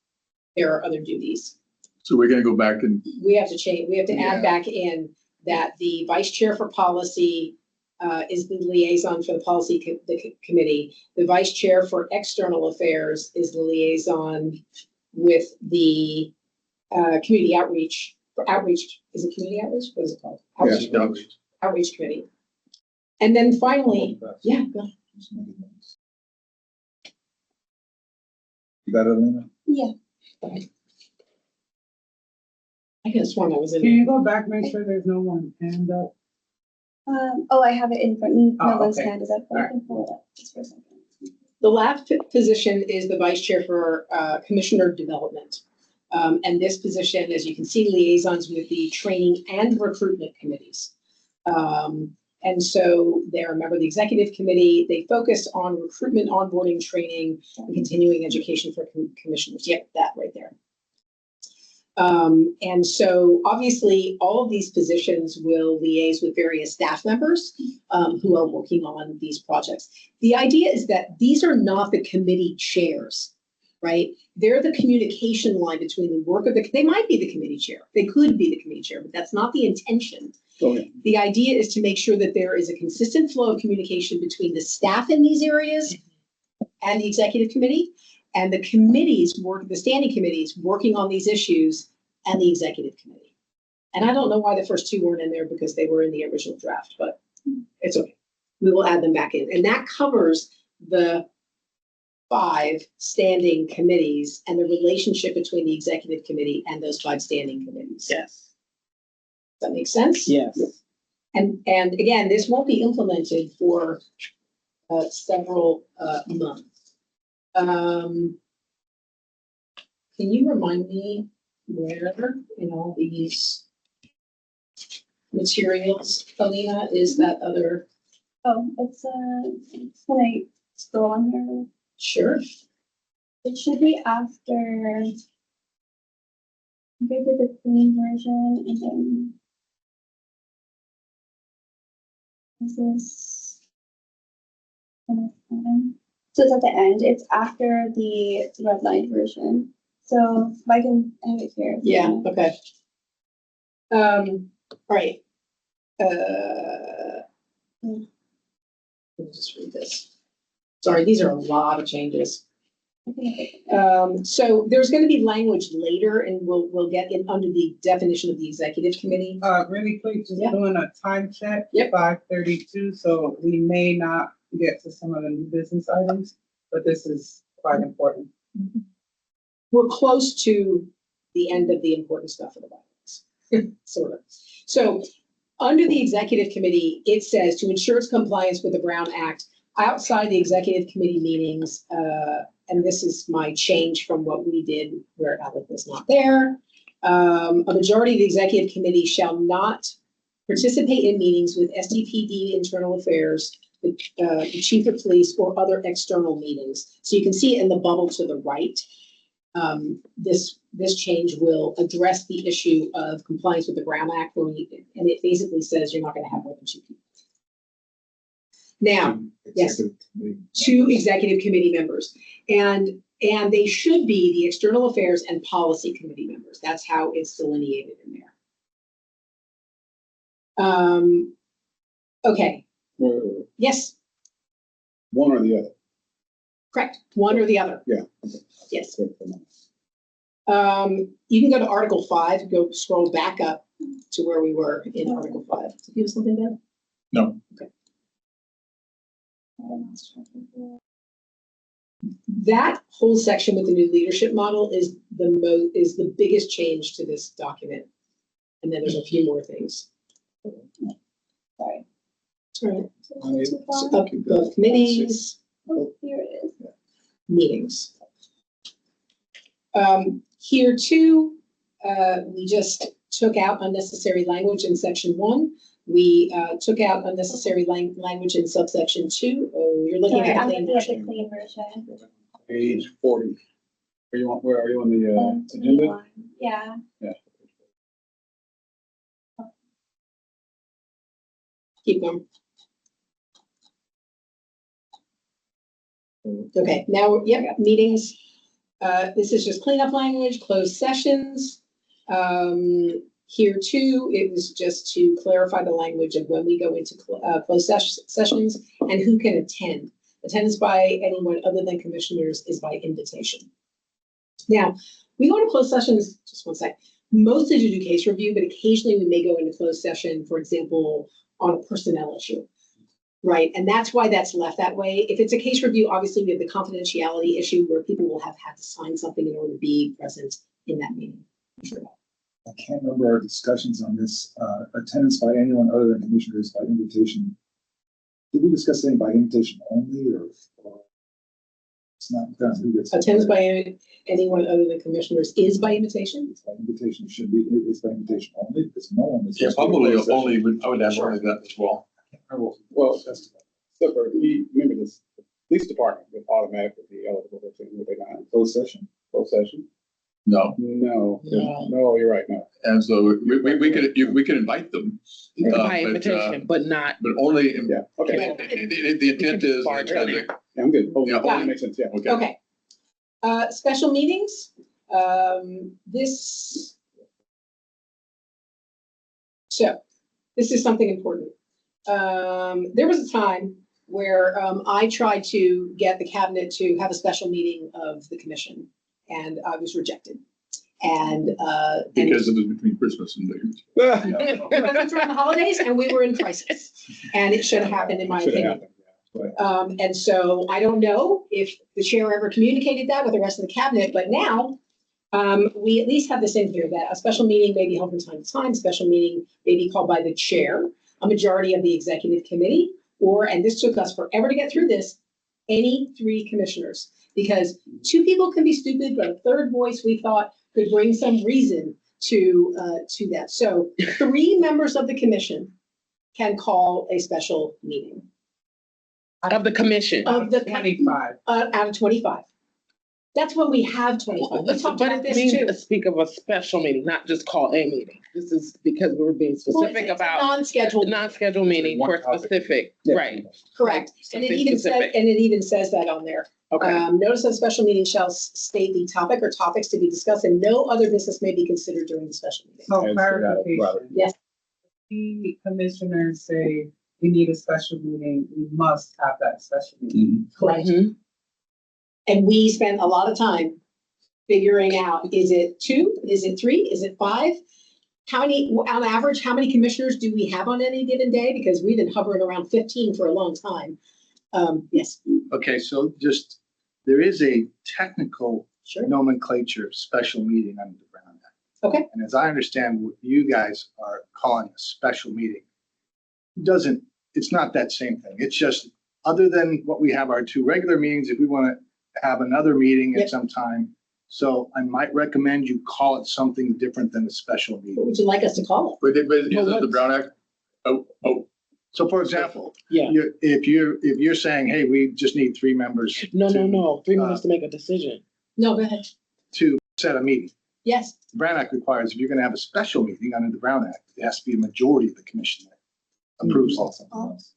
there are other duties. So we're gonna go back and, We have to change, we have to add Yeah. back in that the vice chair for policy is the liaison for the policy committee. The vice chair for external affairs is the liaison with the community outreach. Is it community outreach? What is it called? Outreach. Yeah. Outreach committee. And then finally, yeah, go ahead. You got it, Elena? Yeah. I could have sworn I was in Can there. you go back, make sure there's no one hand up? I have it in front. No Oh, one's okay. handed up, but I can pull it up just for a second. The last position is the vice chair for commissioner development. And this position, as you can see, liaisons with the training and recruitment committees. And so they're a member of the executive committee. They focus on recruitment, onboarding, training, and continuing education for commissioners. Yep, that right there. And so obviously all of these positions will liaise with various staff members who are working on these projects. The idea is that these are not the committee chairs, right? They're the communication line between the work of they might be the committee chair. They could be the committee chair, but that's not the intention. So, yeah. The idea is to make sure that there is a consistent flow of communication between the staff in these areas and the executive committee, and the committees the standing committees working on these issues and the executive committee. And I don't know why the first two weren't in there because they were in the original draft, but it's okay. We will add them back in. And that covers the 5 standing committees and the relationship between the executive committee and those 5 standing committees. Yes. Does that make sense? Yes. And again, this won't be implemented for several months. Can you remind me where in all these materials, Alina, is that other? Oh, it's when I scroll on here, Sure. it should be after. They did the clean version and then. This is. So it's at the end, it's after the red line version. So if I can have it here. Yeah, okay. All right. Let me just read this. Sorry, these are a lot of changes. So there's going to be language later, and we'll get in under the definition of the executive committee. Really quick, just Yeah. doing a time check. Yep. 5:32, so we may not get to some of the new business items, but this is quite important. We're close to the end of the important stuff of the bylaws, sort of. So under the executive committee, it says to ensure its compliance with the Brown Act outside the executive committee meetings, and this is my change from what we did where Alec was not there. A majority of the executive committee shall not participate in meetings with SDPD internal affairs, the chief of police, or other external meetings. So you can see it in the bubble to the right. This change will address the issue of compliance with the Brown Act, and it basically says you're not going to have more than 2 people. Now, yes. Executive committee 2 executive committee members, and they should be the external affairs and policy committee members. That's how it's delineated in there. Okay, yes, One or the other. correct. One or the other. Yeah. Yes. You can go to Article 5, scroll back up to where we were in Article 5. Do you have something there? No. Okay. That whole section with the new leadership model is the biggest change to this document. And then there's a few more things. Sorry. All right. Above committees, Oh, here it is. meetings. Here too, we just took out unnecessary language in section 1. We took out unnecessary language in subsection 2. Oh, you're looking Sorry, at I'm the looking at the clean clean version. Page 40. Where are you on the agenda? 21. Yeah. Yeah. Keep going. Okay, now, yep, meetings. This is just cleanup language, closed sessions. Here too, it was just to clarify the language of when we go into closed sessions and who can attend. Attendance by anyone other than commissioners is by invitation. Now, we go into closed sessions, just one sec, mostly to do case review, but occasionally we may go into closed session, for example, on a personnel issue. Right, and that's why that's left that way. If it's a case review, obviously we have the confidentiality issue where people will have had to sign something in order to be present in that meeting. Sure. I can't remember our discussions on this, attendance by anyone other than commissioners by invitation. Did we discuss anything by invitation only, or it's not, depends who gets. Attendance by anyone other than commissioners is by invitation. By invitation should be, it's by invitation only, because no one is. Yeah, probably only, I would add only that as well. I So, Clifford, remember this, the police department would automatically be eligible for it, would they not? Closed session. Closed session? No, No, No. no, you're right, no. and so we could invite them. By invitation, but not. But only, Yeah, okay, the intent is. Barge that- in there. yeah, I'm good. Oh, Yeah, that makes sense, yeah. Okay. Okay. Special meetings, this. So, this is something important. There was a time where, I tried to get the cabinet to have a special meeting of the commission, and I was rejected. And, Because it was between Christmas and New Year's. because it's around the holidays and we were in crisis, and it should have happened, in my Should've opinion. happened, yeah. And so I don't know if the chair ever communicated that with the rest of the cabinet, but now we at least have this in here that a special meeting may be held from time to time, special meeting may be called by the chair, a majority of the executive committee, or, and this took us forever to get through this, any three commissioners. Because two people can be stupid, but a third voice we thought could bring some reason to that. So 3 members of the commission can call a special meeting. Of the commission. Of the 25. out of 25. That's when we have 25. We talked But about it this means too. to speak of a special meeting, not just call a meeting. This is because we were being Well, specific it's a about non-scheduled, non-scheduled meeting for One topic. specific, Yeah. right? correct. And it Something even said, specific. and it even says that on there. Okay, Notice of special meeting shall state the topic or topics to be discussed, and no other business may be considered during the special meeting. So And so that- clarification. Yes. The commissioners say we need a special meeting, we must have that special meeting. Correct. Mhm. And we spent a lot of time figuring out, is it 2? Is it 3? Is it 5? How many, on average, how many commissioners do we have on any given day? Because we've been hovering around 15 for a long time. Yes, Okay, so just, there is a technical sure. nomenclature special meeting under the Brown Act. Okay. And as I understand what you guys are calling a special meeting, it's not that same thing. It's just, other than what we have our 2 regular meetings, if we want to have another meeting Yep. at some time. So I might recommend you call it something different than a special What meeting. would you like us to call it? But isn't the what's- Brown Act? Oh, So for example, Yeah. if you're saying, hey, we just need 3 members No, to- no, no, 3 minutes to make a decision. No, go ahead. to set a meeting. Yes, The Brown Act requires if you're going to have a special meeting under the Brown Act, it has to be a majority of the commission that approves all something else.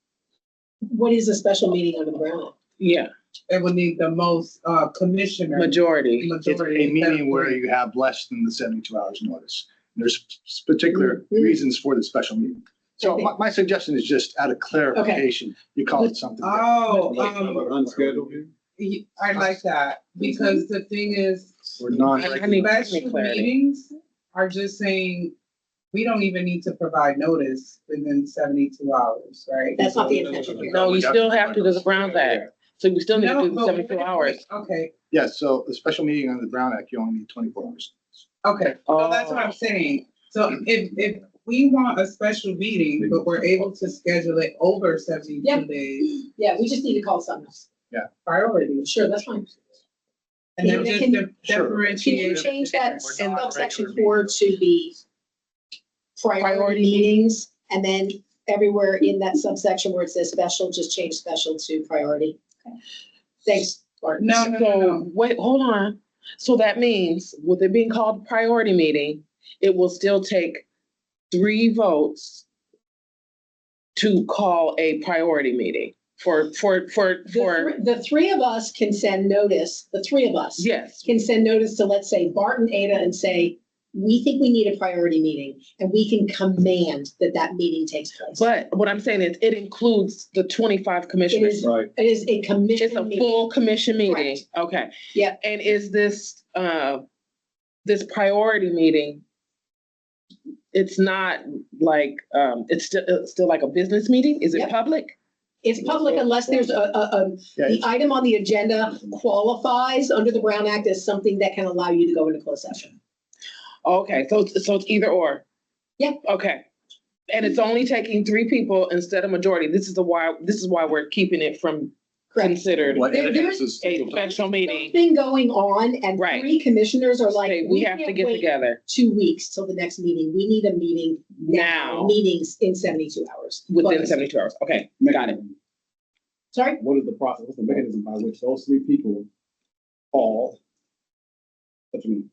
what is a special meeting under the Brown Act? Yeah, It would need the most majority. majority. It's a meeting where you have less than the 72 hours notice. There's particular Mhm. reasons for the special meeting. So Okay. my suggestion is just out of clarification, you call it something. different. Oh, Unscheduled. I like that, because the thing is, Or non. I need special clarity. meetings are just saying, we don't even need to provide notice within 72 hours, right? That's not the intention. No, you still have to, there's a Brown Act. So we still need to No, do the but 72 wait, hours. Okay, Yes, so a special meeting under the Brown Act, you only need 24 hours. okay, so that's what I'm saying. So if we want a special meeting, but we're able to schedule it over 72 Yeah. days, Yeah, we just need to call it something else. priority. Sure, that's fine. And then Can just you- differentiate. Can you change that We're not subsection regular 4 to be priority Priority meetings? And then everywhere in that subsection where it says special, just change special to priority. Thanks, Bart. No, no, no, So, no. wait, hold on. So that means with it being called priority meeting, it will still take 3 votes to call a priority meeting The 3 of us can send notice, the 3 of us yes. can send notice to, let's say, Bart and Ada and say, we think we need a priority meeting, and we can command that meeting takes place. But what I'm saying is it includes the 25 commissioners. Right. It is a It's commission a meeting. full commission meeting. Correct. Okay. Yeah. And is this priority meeting? It's not like, it's still like a business meeting? Is it Yep. public? It's public unless there's Yeah, the item on the agenda qualifies under the Brown Act as something that can allow you to go into closed session. Okay, so it's either or? Yeah. Okay. And it's only taking 3 people instead of majority. This is why we're keeping it from considered What There- evidence is- a special meeting. Something going on and Right. 3 commissioners are like, Say, we have to can't get wait together 2 weeks till the next meeting. We need a meeting now meetings in 72 hours. within But- 72 hours. Okay, got it. Sorry? What is the process, what's the mechanism by which those three people call such a meeting?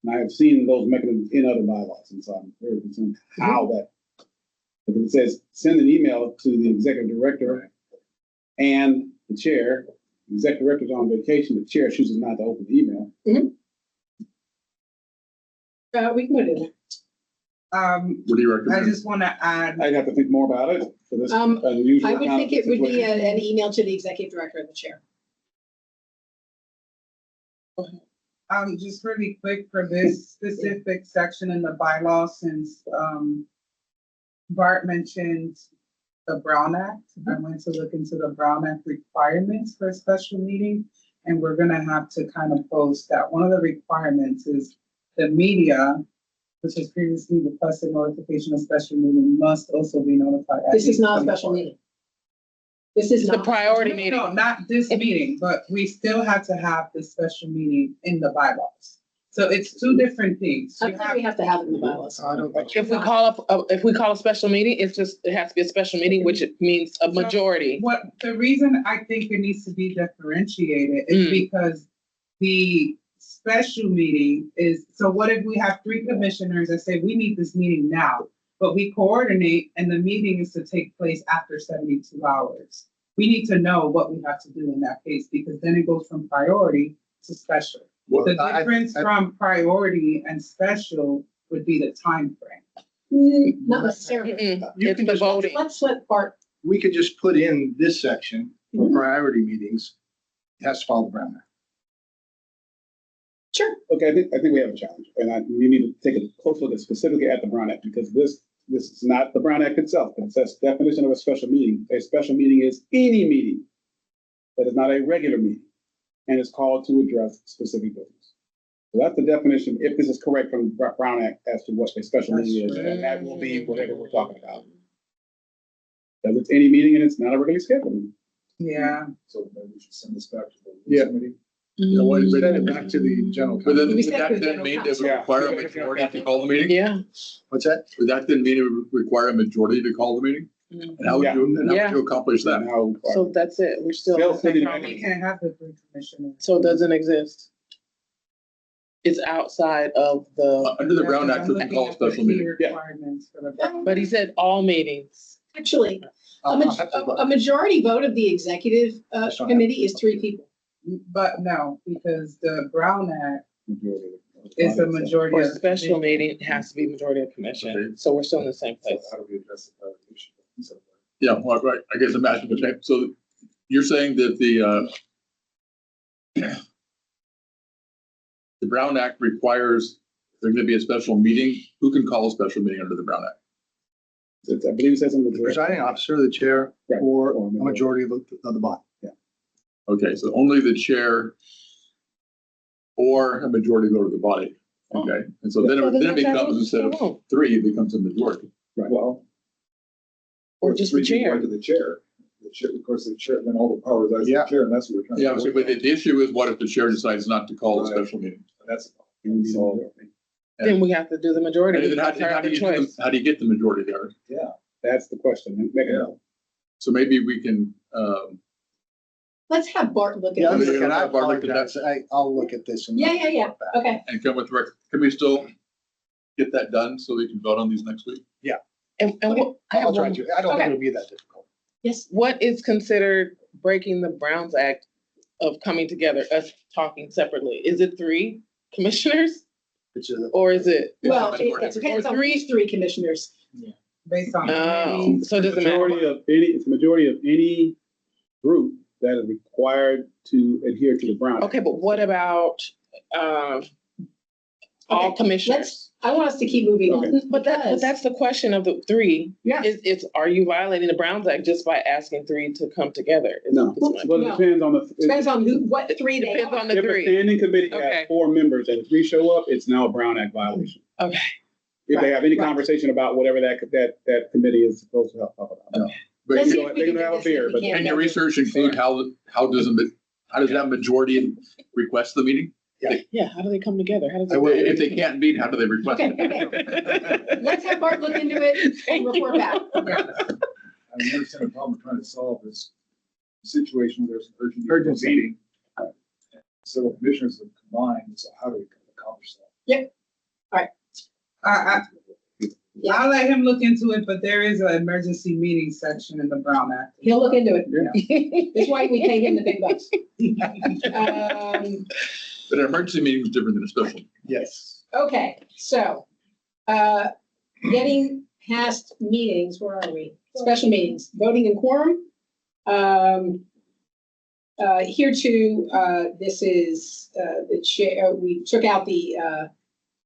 And I have seen those mechanisms in other bylaws, and so I'm very concerned how that. Because it says, send an email to the executive director and the chair. The executive director's on vacation, the chair chooses not to open the email. We can put it in. What do you I recommend? just want to add, I'd have to think more about it for this Um, unusual. I would kind think of it would be situation. an email to the executive director and the chair. just really quick for this specific section in the bylaw, since, Bart mentioned the Brown Act. I went to look into the Brown Act requirements for a special meeting, and we're gonna have to kind of post that. One of the requirements is the media, which has previously requested notification of special meeting, must also be notified. at This is least not a 24. special meeting. This is The not. priority No, meeting. no, not this meeting, but we still had to have the special meeting in the bylaws. So it's two different things. I You think have- we have to have it in the bylaws. If we call a special meeting, it has to be a special meeting, which it means a majority. What, the reason I think it needs to be differentiated is Mm. because the special meeting is, so what if we have 3 commissioners that say, we need this meeting now, but we coordinate and the meeting is to take place after 72 hours? We need to know what we have to do in that case, because then it goes from priority to special. The difference from priority and special would be the time frame. Not necessarily. You It's can the just- voting. Let's let Bart, We could just put in this section for Mhm. priority meetings. It has to follow the Brown Act. sure. Okay, I think we have a challenge, and we need to take a close look at specifically at the Brown Act, because this is not the Brown Act itself. It says definition of a special meeting. A special meeting is any meeting that is not a regular meeting and is called to address specific business. So that's the definition, if this is correct from the Brown Act as to what a special meeting is, and that will be whatever we're talking about. Because it's any meeting and it's not a regularly scheduled meeting. Yeah. So maybe we should send this back to the. Yeah. committee. Send it back to the general But then, counsel. We would said that the then general mean that counsel. we require a Yeah. majority to call the meeting? Yeah. What's that? Would that then mean it would require a majority to call the meeting? And how would you accomplish that? Now, So that's it. We're still. Still sitting We back. can't have the 3 commissioners. So it doesn't exist. It's outside of the, Under the Brown Act, we I'm can looking call a at the special key meeting. Requirements for the Brown but he said all meetings. Actually, I'll have to look. a majority vote of the executive Just don't have- committee is 3 people. But no, because the Brown Act majority. is a majority For of. a special meeting, it has to be majority of Okay. commission. So we're still in the same So place. how do we address the priority issue? So, Yeah, well, right, I guess imagine, okay, so you're saying that the Brown Act requires there's gonna be a special meeting. Who can call a special meeting under the Brown Act? I believe it says in the The majority. presiding officer, the chair, Right. or a majority of the body. Okay, so only the chair or a majority vote of the body. Okay, and so then So it then it let's have becomes, a instead of vote. 3, it becomes a majority. Right. Well. Or just the 3 people chair. went to the chair. The chair, of course, the chair, then all the powers are Yeah. the chair, and that's what we're trying to. Yeah, so but the issue is what if the chair decides not to call a Right. special meeting? That's. So Then we have to do the majority. And then That's our other choice. how do you get the majority there? that's the question. Mechanism. So maybe we can, Let's have Bart look Yeah, at let me this. look at, I Barbara, could that- apologize. I'll look at this. and- Yeah. Okay. and come with, can we still get that done so we can vote on these next week? And what, I have I'll try one- to. I don't think Okay. it'll be that difficult. Yes. what is considered breaking the Browns Act of coming together, us talking separately? Is it 3 commissioners It's a, or is it? Well, It's more it depends on which 3 commissioners. Based on. Oh, so it doesn't matter. It's a majority of any group that is required to adhere to the Brown Act. Okay, but what about, all Okay, commissioners? I want us to keep moving on. But because- that's the question of the 3. Yeah. It's, are you violating the Browns Act just by asking 3 to come together? No, Is my- well, it depends on the. Depends on what 3 they Depends are. on the If a 3. standing committee Okay. has 4 members and 3 show up, it's now a Brown Act violation. Okay. If they have any Right. conversation about whatever that committee is supposed to help talk about. But Let's They see can if we can have get a this beer, if we but can. can your research include how does that majority request the meeting? Yeah, how do they come together? How does I will- it? If they can't meet, how do they request Okay, it? okay. Let's have Bart look into it and report back. I understand the problem we're trying to solve is a situation where there's an urgent Urgency. meeting. Several commissioners have combined, so how do we accomplish that? I'll let him look into it, but there is an emergency meeting section in the Brown Act. He'll look into it. That's why we pay him the big bucks. But an emergency meeting is different than a special. Yes. Okay, so, getting past meetings, where are we? Special meetings, voting and quorum. Here too, this is, the chair, we took out the,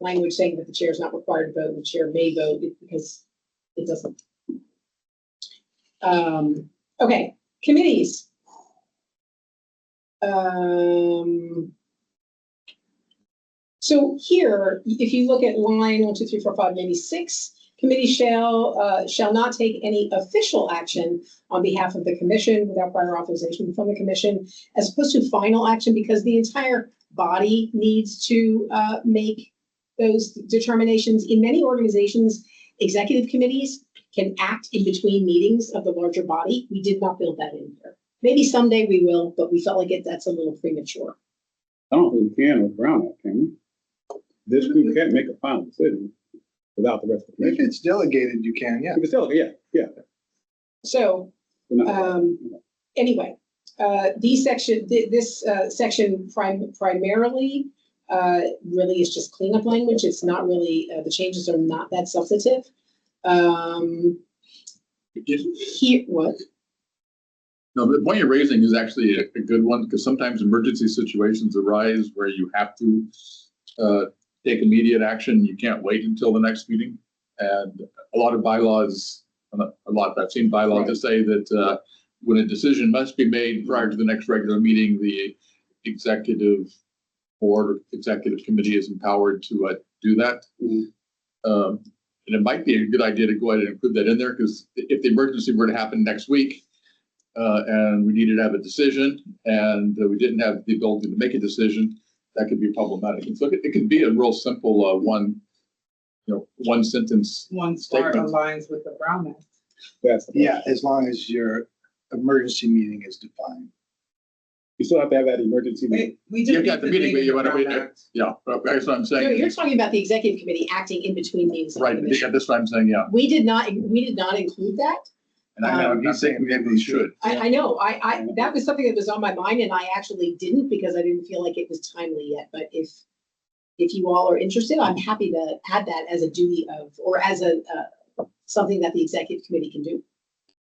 language saying that the chair is not required to vote, the chair may vote because it doesn't. Okay, committees. So here, if you look at line 1, 2, 3, 4, 5, maybe 6, committee shall not take any official action on behalf of the commission without prior authorization from the commission, as opposed to final action, because the entire body needs to make those determinations. In many organizations, executive committees can act in between meetings of the larger body. We did not build that in here. Maybe someday we will, but we felt like that's a little premature. I don't think we can with Brown Act, can we? This group can't make a final decision without the rest of the If commission. it's delegated, you can, yeah. If it's still, yeah. So We're not- anyway, this section primarily really is just cleanup language. It's not really, the changes are not that substantive. Here, what? No, the point you're raising is actually a good one, because sometimes emergency situations arise where you have to take immediate action. You can't wait until the next meeting. And a lot of bylaws, I've seen bylaws that say that when a decision must be made prior to the next regular meeting, the executive board or executive committee is empowered to do that. And it might be a good idea to go ahead and include that in there, because if the emergency were to happen next week, and we needed to have a decision, and we didn't have the ability to make a decision, that could be problematic. And so it could be a real simple one sentence. One part Statement. aligns with the Brown Act. That's the Yeah, as long as your emergency meeting is defined. You still have to have that emergency meeting. We just You've got need the to meeting, name but you the wanna Brown wait Act. Yeah, that's what I'm No, saying. you're talking about the executive committee acting in between meetings. of the Right, commission. yeah, that's what I'm saying, yeah. We did not include that. And I know, He's saying maybe we we should. I know, that was something that was on my mind, and I actually didn't because I didn't feel like it was timely yet, but if you all are interested, I'm happy to add that as a duty of, or as something that the executive committee can do.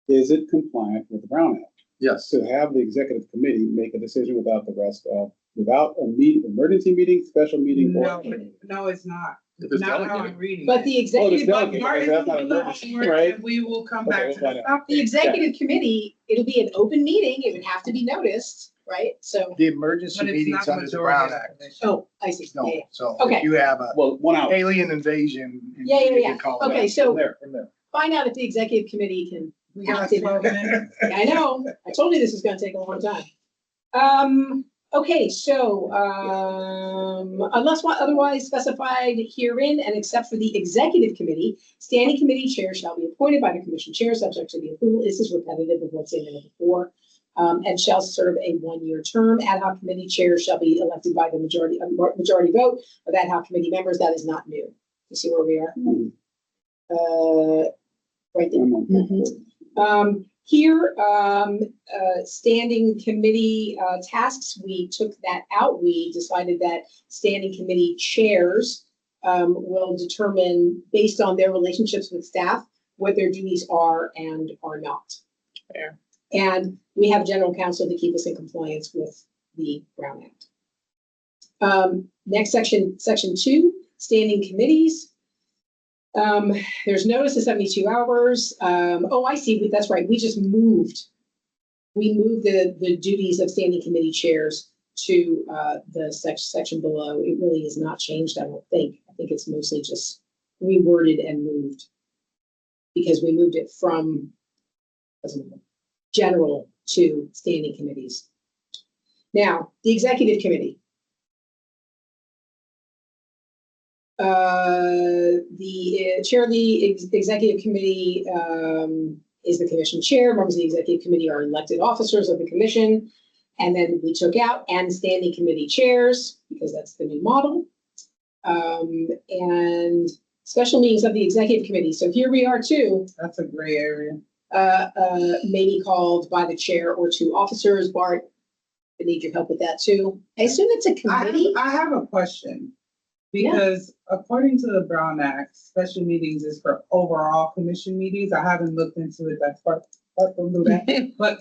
Is it compliant with the Brown Act Yes. to have the executive committee make a decision without a emergency meeting, special meeting? or- No, it's not. If it's Not how delegated. I'm reading. But it. the executive, delegated. Martin, That's not do the emergency, homework right? and we will come Okay, back we'll to find the out. topic. the executive committee, it'll be an open meeting, it would have to be noticed, right? So, The emergency But it's meetings not under the majority Brown of the Act. commission. oh, I see, No, yeah, so Okay. if you have a Well, 1 hour. alien invasion. Yeah, you yeah. could call it Okay, out. so From there. find out if the executive committee can. We got act in- 12 minutes. I know, I told you this is gonna take a long time. Okay, so, unless otherwise specified herein and except for the executive committee, standing committee chair shall be appointed by the commission chair, subject to the approval. This is repetitive of what's in there before. And shall serve a 1-year term. Ad hoc committee chair shall be elected by the majority vote of ad hoc committee members. That is not new. You see where we are? Right there. Here, standing committee tasks, we took that out. We decided that standing committee chairs will determine, based on their relationships with staff, what their duties are and are not. Fair. And we have general counsel to keep us in compliance with the Brown Act. Next section, section 2, standing committees. There's notice of 72 hours. Oh, I see. That's right. We just moved. We moved the duties of standing committee chairs to the section below. It really is not changed, I don't think. I think it's mostly just reworded and moved. Because we moved it from as general to standing committees. Now, the executive committee. The chair of the executive committee is the commission chair. Members of the executive committee are elected officers of the commission. And then we took out and standing committee chairs because that's the new model. And special meetings of the executive committee. So here we are too, That's a gray area. may be called by the chair or two officers. Bart, I need your help with that too. I assume it's a committee. I have a question. Yeah. Because according to the Brown Act, special meetings is for overall commission meetings. I haven't looked into it. That's part of that. But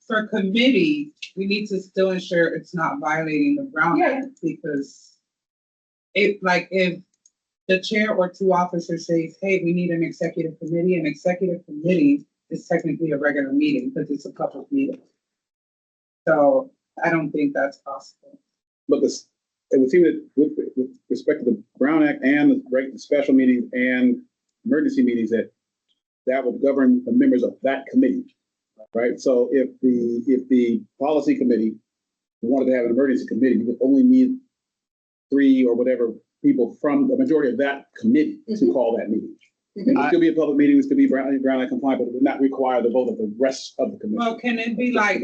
for committee, we need to still ensure it's not violating the Brown Yeah. Act because if the chair or two officers says, hey, we need an executive committee is technically a regular meeting because it's a public meeting. So I don't think that's possible. But it would seem that with respect to the Brown Act and the special meetings and emergency meetings, that would govern the members of that committee, right? So if the policy committee wanted to have an emergency committee, you would only need 3 or whatever people from the majority of that committee to call that meeting. Mhm. It would still be a public meeting, it would still be Brown Act compliant, but it would not require the vote of the rest of the commission. Well, can it be like,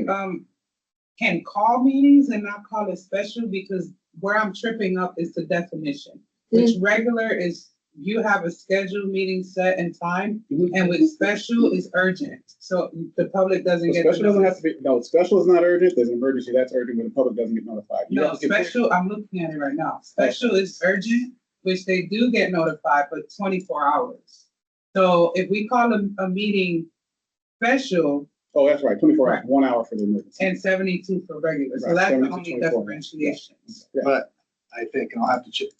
can call meetings and not call it special? Because where I'm tripping up is the definition, which regular is you have a scheduled meeting set and time, and with special is urgent. So the public doesn't get. Special doesn't have to be, no, special is not urgent, there's an emergency, that's urgent, when the public doesn't get notified. You No, have to get- special, I'm looking at it right now. Special is urgent, which they do get notified, but 24 hours. So if we call a meeting special Oh, that's right, 24 hours, 1 hour for the emergency. and 72 for regular, so Right, that's the 70 to only 24. differentiation. Yeah. But I think, and I'll have to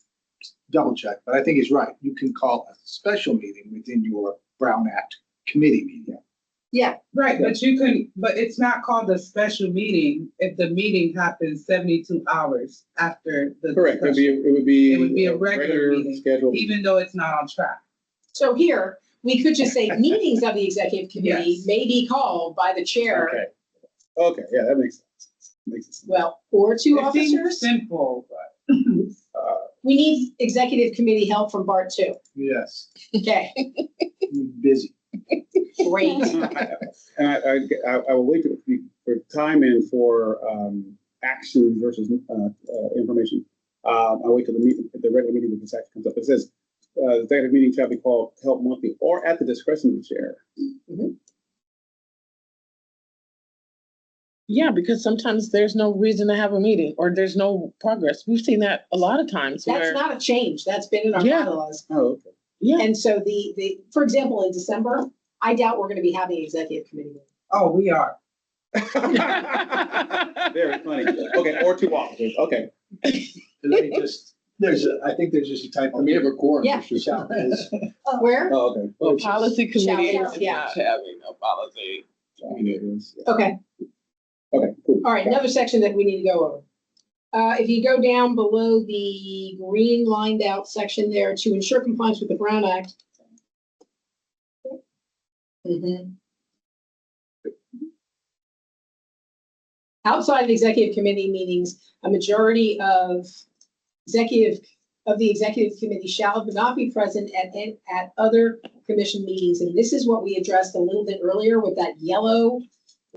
double check, but I think he's right. You can call a special meeting within your Brown Act committee meeting. Yeah, Right, but it's not called a special meeting if the meeting happens 72 hours after the Correct, it discussion, would be. It would be a regular meeting, Scheduled. even though it's not on track. so here, we could just say meetings of the executive committee Yes. may be called by the chair, Okay, yeah, that makes sense. Makes sense. well, or two It seems officers. simple, but. We need executive committee help from Bart too. Yes, Okay, busy. great. And I will wait for time in for action versus information. I'll wait till the regular meeting with this act comes up. It says, the executive meeting shall be called held monthly or at the discretion of the chair. Yeah, because sometimes there's no reason to have a meeting or there's no progress. We've seen that a lot of times That's where, not a change. That's been in our Yeah. bylaws. Oh, okay. yeah. And so for example, in December, I doubt we're gonna be having an executive committee meeting. Oh, we are. Very funny. Okay, or 2 officers, okay. I think there's just a typo. We have a quorum. Yeah. issue. Where? Oh, okay. Well, policy committee Shall- is yeah. not having a policy. Okay, Okay, cool. all right, another section that we need to go over. If you go down below the green lined out section there, to ensure compliance with the Brown Act. Mhm. Outside of executive committee meetings, a majority of the executive committee shall not be present at other commission meetings. And this is what we addressed a little bit earlier with that yellow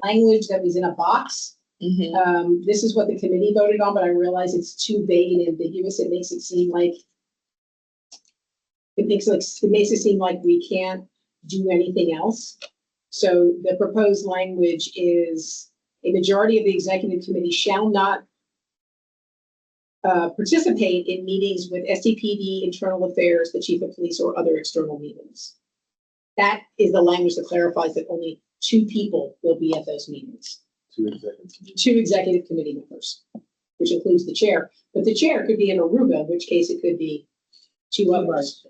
language that was in a box. Mhm. This is what the committee voted on, but I realize it's too vague and ambiguous. It makes it seem like we can't do anything else. So the proposed language is a majority of the executive committee shall not participate in meetings with STPD, internal affairs, the chief of police, or other external meetings. That is the language that clarifies that only 2 people will be at those meetings. 2 executive committee members, which includes the chair. But the chair could be in Aruba, in which case it could be 2 others.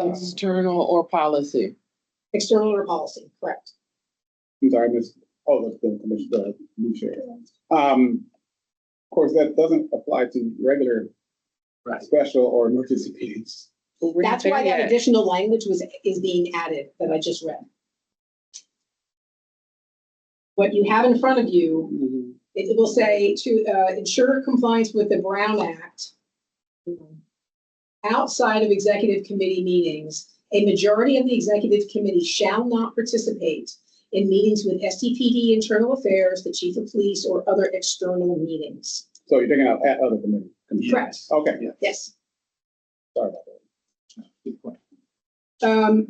External or policy. External or policy, correct. I'm sorry, the commission, the new chair. Of course, that doesn't apply to regular, Right. special or emergency meetings. But we're not That's why there that yet. additional language is being added that I just read. what you have in front of you, Mhm. it will say to ensure compliance with the Brown Act. Outside of executive committee meetings, a majority of the executive committee shall not participate in meetings with STPD, internal affairs, the chief of police, or other external meetings. So you're taking out at other committees. Correct. Okay, Yes. sorry about that. Good point.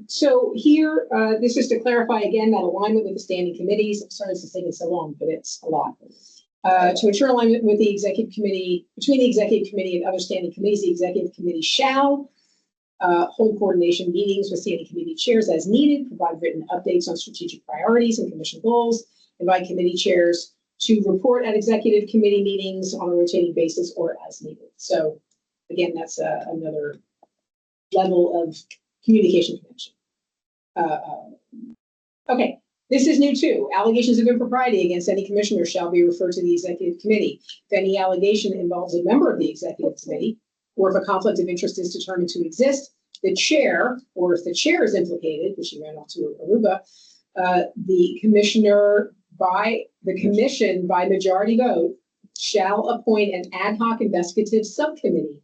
So here, this is to clarify again that alignment with the standing committees. I'm sorry this is taking so long, but it's a lot. To ensure alignment with the executive committee, between the executive committee and other standing committees, the executive committee shall hold coordination meetings with standing committee chairs as needed, provide written updates on strategic priorities and commission goals, invite committee chairs to report at executive committee meetings on a rotating basis or as needed. So again, that's another level of communication connection. Okay, this is new too. Allegations of impropriety against any commissioner shall be referred to the executive committee. If any allegation involves a member of the executive committee, or if a conflict of interest is determined to exist, the chair, or if the chair is implicated, which she ran off to Aruba, the commissioner by the commission by majority vote shall appoint an ad hoc investigative subcommittee.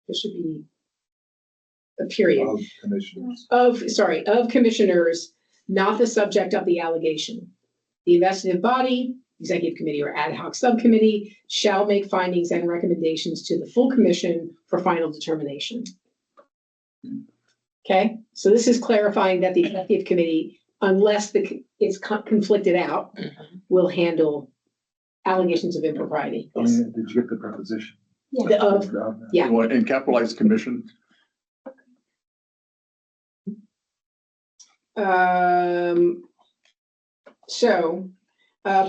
There should be a period Of commissioners. of commissioners, not the subject of the allegation. The investigative body, executive committee or ad hoc subcommittee shall make findings and recommendations to the full commission for final determination. Okay, so this is clarifying that the executive committee, unless it's conflicted out, will handle allegations of impropriety. Oh, yeah, did you get the preposition? The of, yeah. And capitalize commission.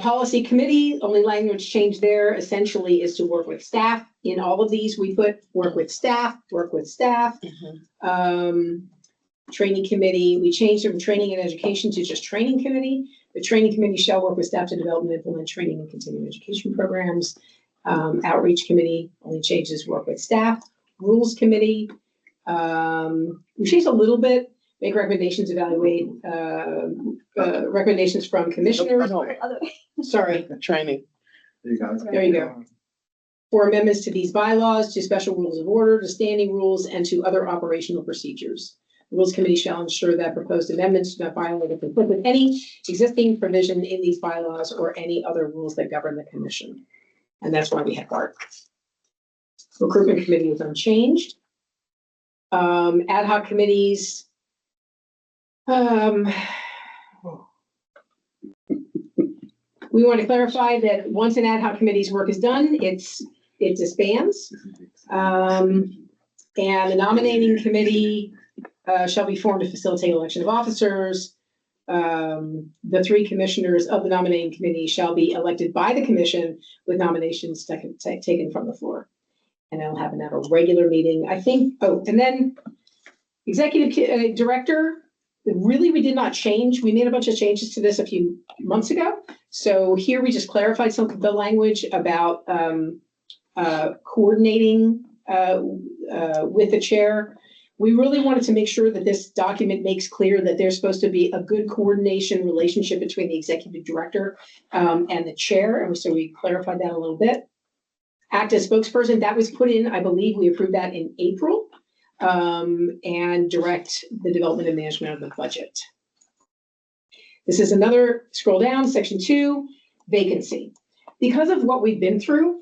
Policy committee, only language change there essentially is to work with staff. In all of these, we put work with staff. Training committee, we changed from training and education to just training committee. The training committee shall work with staff to develop and implement training and continuing education programs. Outreach committee only changes work with staff. Rules committee, we changed a little bit, make recommendations, evaluate recommendations from commissioners. Other way. Sorry, Training. There you go. there you go. For amendments to these bylaws, to special rules of order, to standing rules, and to other operational procedures. The Rules Committee shall ensure that proposed amendments do not violate or conflict with any existing provision in these bylaws or any other rules that govern the commission. And that's why we have Bart. Recruitment committee is unchanged. Ad hoc committees. We want to clarify that once an ad hoc committee's work is done, it disbands. And the nominating committee shall be formed to facilitate election of officers. The three commissioners of the nominating committee shall be elected by the commission with nominations taken from the floor. And they'll have a regular meeting, I think. Oh, and then executive director, really, we did not change. We made a bunch of changes to this a few months ago. So here we just clarified some of the language about coordinating with the chair. We really wanted to make sure that this document makes clear that there's supposed to be a good coordination relationship between the executive director and the chair. And so we clarified that a little bit. Act as spokesperson, that was put in, I believe we approved that in April, and direct the development and management of the budget. This is another scroll down, section 2, vacancy. Because of what we've been through,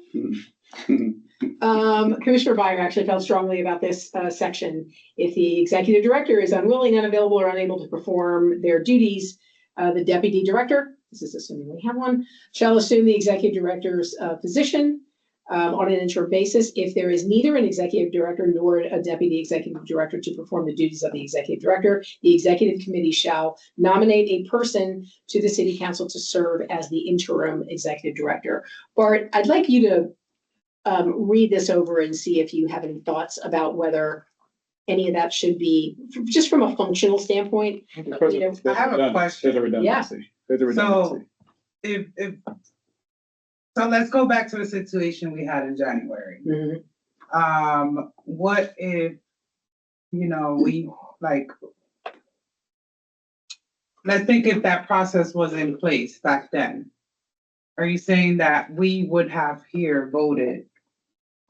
Commissioner Byer actually felt strongly about this section. If the executive director is unwilling, unavailable, or unable to perform their duties, the deputy director, this is assuming we have one, shall assume the executive director's position on an interim basis. If there is neither an executive director nor a deputy executive director to perform the duties of the executive director, the executive committee shall nominate a person to the city council to serve as the interim executive director. Bart, I'd like you to read this over and see if you have any thoughts about whether any of that should be, just from a functional standpoint. I have a question. There's a redundancy. There's a So redundancy. So let's go back to the situation we had in January. What if, we like, let's think if that process was in place back then. Are you saying that we would have here voted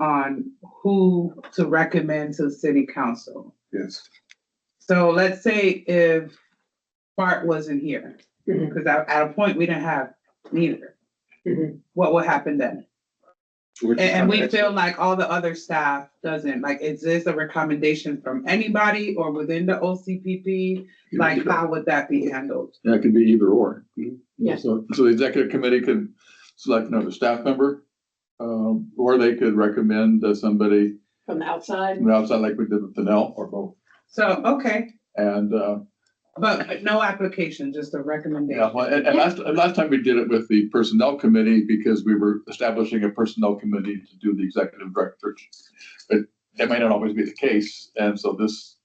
on who to recommend to city council? Yes. So let's say if Bart wasn't here, Mhm. because at a point we didn't have neither. Mhm. What would happen then? We're just And we trying to- feel like all the other staff doesn't, like, is this a recommendation from anybody or within the OCPP? Like, how would that be handled? That could be either or. Yeah. So the executive committee could select another staff member, or they could recommend somebody From the outside. from outside like we did with Danell or both. So, okay, And, but no application, just a yeah, recommendation. well, and last time we did it with the personnel committee because we were establishing a personnel committee to do the executive director. But that may not always be the case. And so this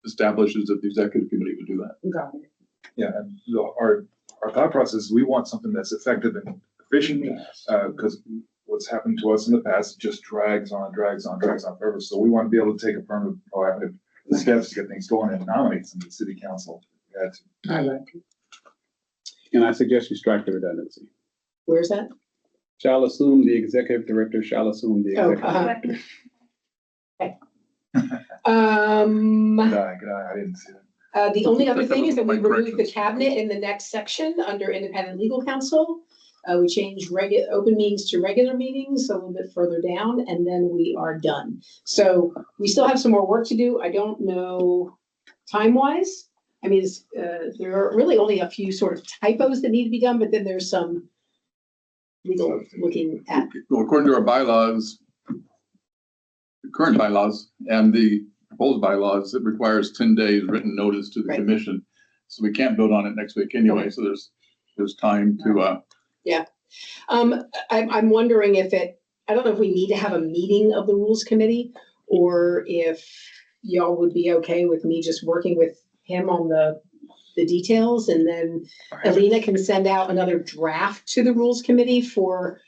establishes that the executive committee would do that. Got it. Yeah, and our thought process, we want something that's effective and efficient, because what's happened to us in the past just drags on forever. So we want to be able to take affirmative, proactive steps to get things going and nominate some to the city council. if we had to. I like it. And I suggest you strike the redundancy. Where's that? Shall assume the executive director shall assume the Oh, executive. uh-huh. Good eye, I didn't see that. The only other That thing was is that we my removed the corrections. cabinet in the next section under independent legal counsel. We changed open meetings to regular meetings a little bit further down, and then we are done. So we still have some more work to do. I don't know time-wise. I mean, there are really only a few sort of typos that need to be done, but then there's some legal looking at. Well, according to our bylaws, the current bylaws and the proposed bylaws, it requires 10 days written notice to the Right. commission. So we can't vote on it next week anyway. So there's time to, I'm wondering if I don't know if we need to have a meeting of the rules committee or if y'all would be okay with me just working with him on the details, and then Alina can send out another draft to the rules committee for,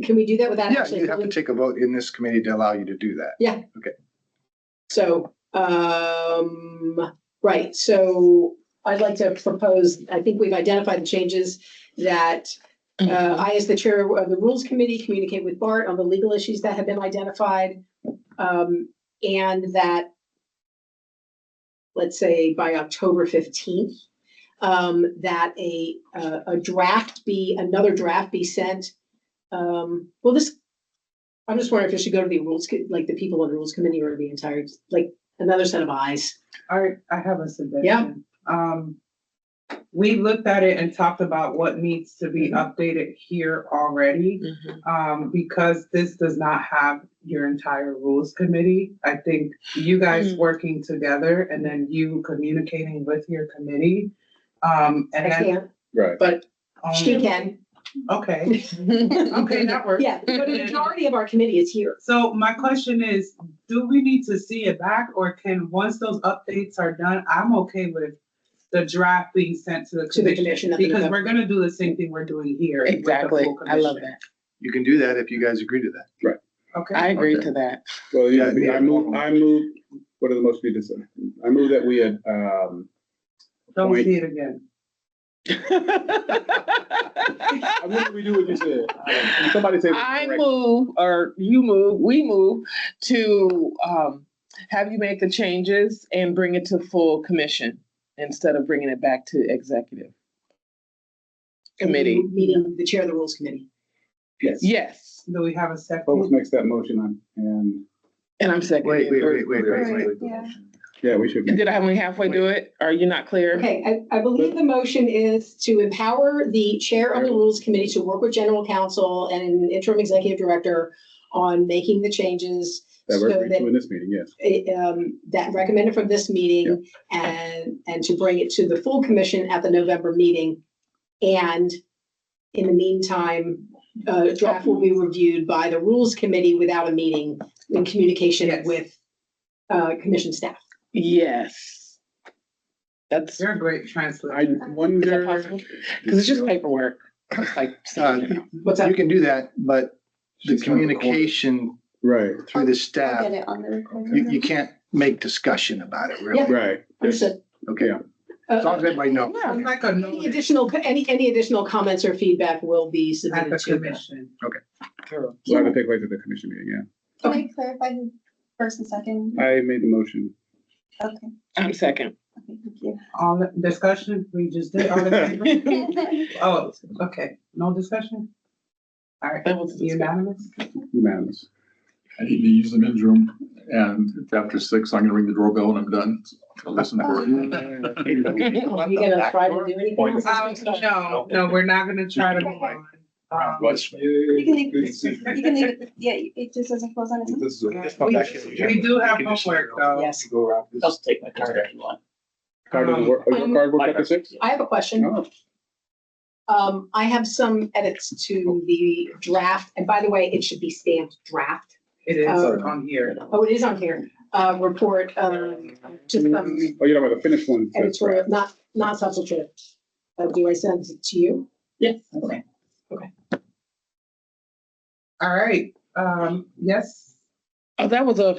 can we do that without Yeah, actually? you have to take a vote in this committee to allow you to do that. So, right, so I'd like to propose, I think we've identified the changes that I, as the chair of the rules committee, communicate with Bart on the legal issues that have been identified. And that, let's say by October 15th, that another draft be sent. I'm just wondering if it should go to the rules, like the people on the rules committee or the entire, like another set of eyes. I have a suggestion. We looked at it and talked about what needs to be updated here already. Because this does not have your entire rules committee. I think you guys working together and then you communicating with your committee. And I then. can't, Right. but she can. Okay, okay, that works. Yeah, but the majority of our committee is here. So my question is, do we need to see it back, or can, once those updates are done, I'm okay with the draft being sent to the To the commission commission? at the Because November. we're gonna do the same thing we're doing here. with the Exactly. full I love commission. that. You can do that if you guys agree to that. Okay. I agree Okay. to that. Well, yeah, Yeah, I move, what are the most we said? I move that we had, Don't Wait. see it again. I move that we do what you said. And somebody say. I move, or you move, we move to have you make the changes and bring it to full commission instead of bringing it back to executive committee. Meeting the chair of the rules committee. Yes. Yes, Do we have a Folks second? makes that motion and, and I'm seconding. Wait. Yeah. yeah, we should. Did I only halfway do it? Are you not clear? Okay, I believe the motion is to empower the chair of the rules committee to work with general counsel and an interim executive director on making the changes That we're so agreed to in this meeting, yes. that recommended from this meeting and to bring it to the full commission at the November meeting. And in the meantime, draft will be reviewed by the rules committee without a meeting in communication Yes. with commission staff. Yes. That's, You're a great I translator. is that wonder, possible? Because it's just paperwork. It's like, What's You that? can do that, but the She's gonna record it. communication right, through the I'll staff, get it on the recording. you can't make discussion about it, really. Yeah. right. Understood. Okay. Yeah. As long as everybody knows. It's like a Any notice additional, any additional comments or feedback will be at submitted the to the commission. So I can take place at the commission meeting, yeah. Can I clarify who first and second? I made the motion. Okay, I'm second. okay, thank you. All the discussion, we just did all the favor? Oh, okay, no discussion? All right, That was a unanimous? Unanimous. I need to use the men's room, and it's after 6, I'm gonna ring the doorbell and I'm done. So listen for it. You gonna try to do anything else? No, we're not gonna try to go on. You can leave, you can leave it, yeah, it just doesn't close on its own. This is. We do have homework though. Yes. Go around. I'll take my card if you want. Card doesn't work, oh, your card work after 6? I have a question. No. I have some edits to the draft, and by the way, it should be stamped draft. It is Oh. on here. Oh, it is on here. Report, just some Oh, you're talking about the finished one? edits for, not substantive. Do I send it to you? Yes. Okay. All right, yes. Oh, that was a,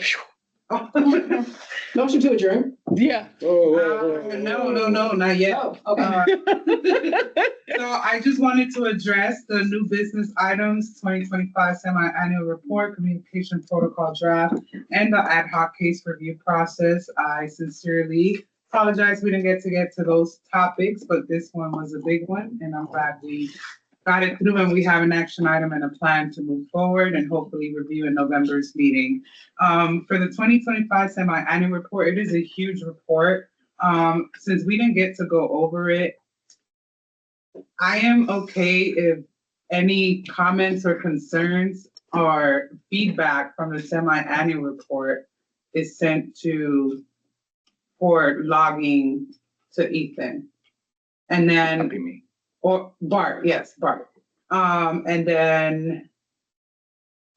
Motion to adjourn? yeah. No, not yet. Oh, okay. So I just wanted to address the new business items, 2025 semi-annual report, communication protocol draft, and the ad hoc case review process. I sincerely apologize we didn't get to those topics, but this one was a big one, and I'm glad we got it through and we have an action item and a plan to move forward and hopefully review in November's meeting. For the 2025 semi-annual report, it is a huge report. Since we didn't get to go over it, I am okay if any comments or concerns or feedback from the semi-annual report is sent for logging to Ethan. And then, That'd be me. or Bart, yes, Bart. And then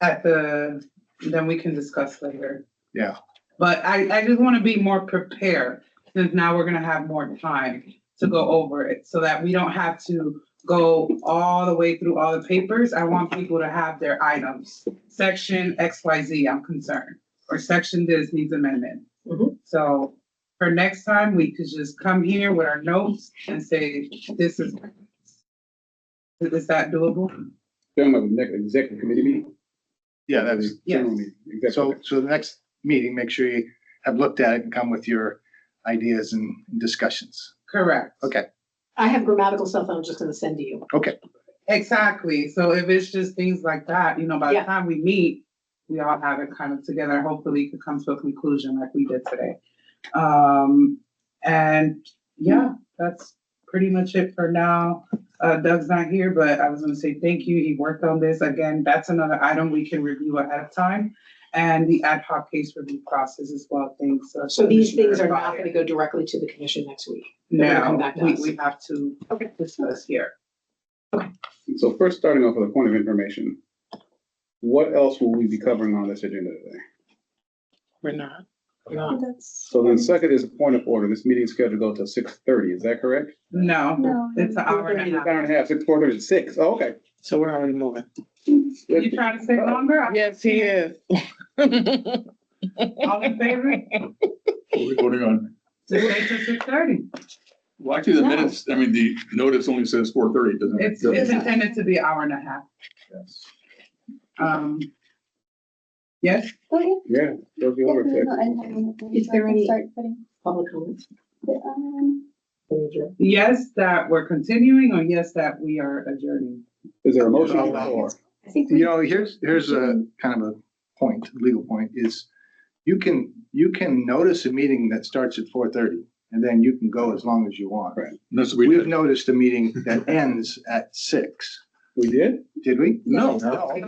then we can discuss later. Yeah. But I just want to be more prepared, since now we're gonna have more time to go over it, so that we don't have to go all the way through all the papers. I want people to have their items. Section XYZ, I'm concerned, or section this needs amendment. Mhm. So for next time, we could just come here with our notes and say, this is that doable? Talking about the next executive committee meeting? Yeah, that's, General meeting, executive. so the next meeting, make sure you have looked at it and come with your ideas and discussions. Correct. Okay, I have grammatical stuff I'm just gonna send to you. okay. Exactly. So if it's just things like that, by the Yeah. time we meet, we all have it kind of together. Hopefully, could come to a conclusion like we did today. And yeah, that's pretty much it for now. Doug's not here, but I was gonna say thank you. He worked on this. Again, that's another item we can review ahead of time. And the ad hoc case review process as well. Thanks. So these things are not Commissioner gonna go directly to the commission next week. They're gonna come No, back to us. we have to discuss here. So first, starting off with a point of information, what else will we be covering on this agenda today? We're not. That's. So then second is a point of order. This meeting is scheduled to go till 6:30, is that correct? No, No. it's an hour and a half. Hour and a half, 4:30 to 6. Oh, okay. So we're already moving. You trying to stay longer? Yes, he is. All in favor? What are we voting on? To stay till 6:30. Well, actually, the minutes, I mean, the notice only says 4:30, doesn't it? It's intended to be an hour and a half. Yes. Yes, Okay. Yeah. Those are Yeah, over no, six. no, I have one. Is there I can any- Start putting, Public comments. yes, that we're continuing, or yes, that we are adjourning? Is there a motion on the floor? I think Here's a kind of a point, legal point, is you can notice a meeting that starts at 4:30, and then you can go as long as you want. Right. And that's what we We've did. noticed a meeting that ends at 6. We did? Did we? No. No. And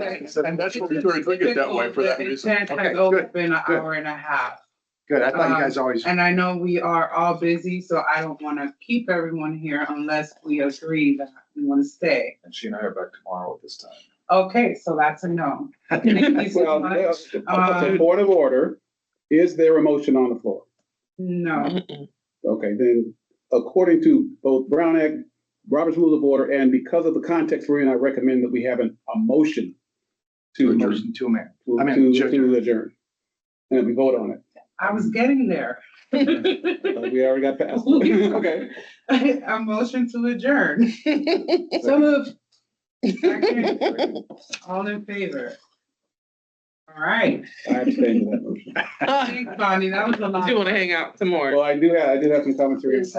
that's what we turned to it that way for that The reason. intent Okay, has always good, been an good. hour and a half. Good, I thought you guys always, And I know we are all busy, so I don't want to keep everyone here unless we agree that we want to stay. And she and I are back tomorrow at this time. Okay, so that's a no. Thank you so Well, much. a point of order, is there a motion on the floor? No. Mm-mm. Okay, then, according to both Brown Act, Robert's Rules of Order, and because of the context we're in, I recommend that we have a motion to adjourn. motion to amend. To I mean, to adjourn. And we vote on it. I was getting there. We already got past. Okay. A motion to adjourn. So moved. Second. All in favor? All right. I abstain from that motion. Thanks, Bonnie, that was a lot. Do you want to hang out some more? Well, I do have some commentary. Yes,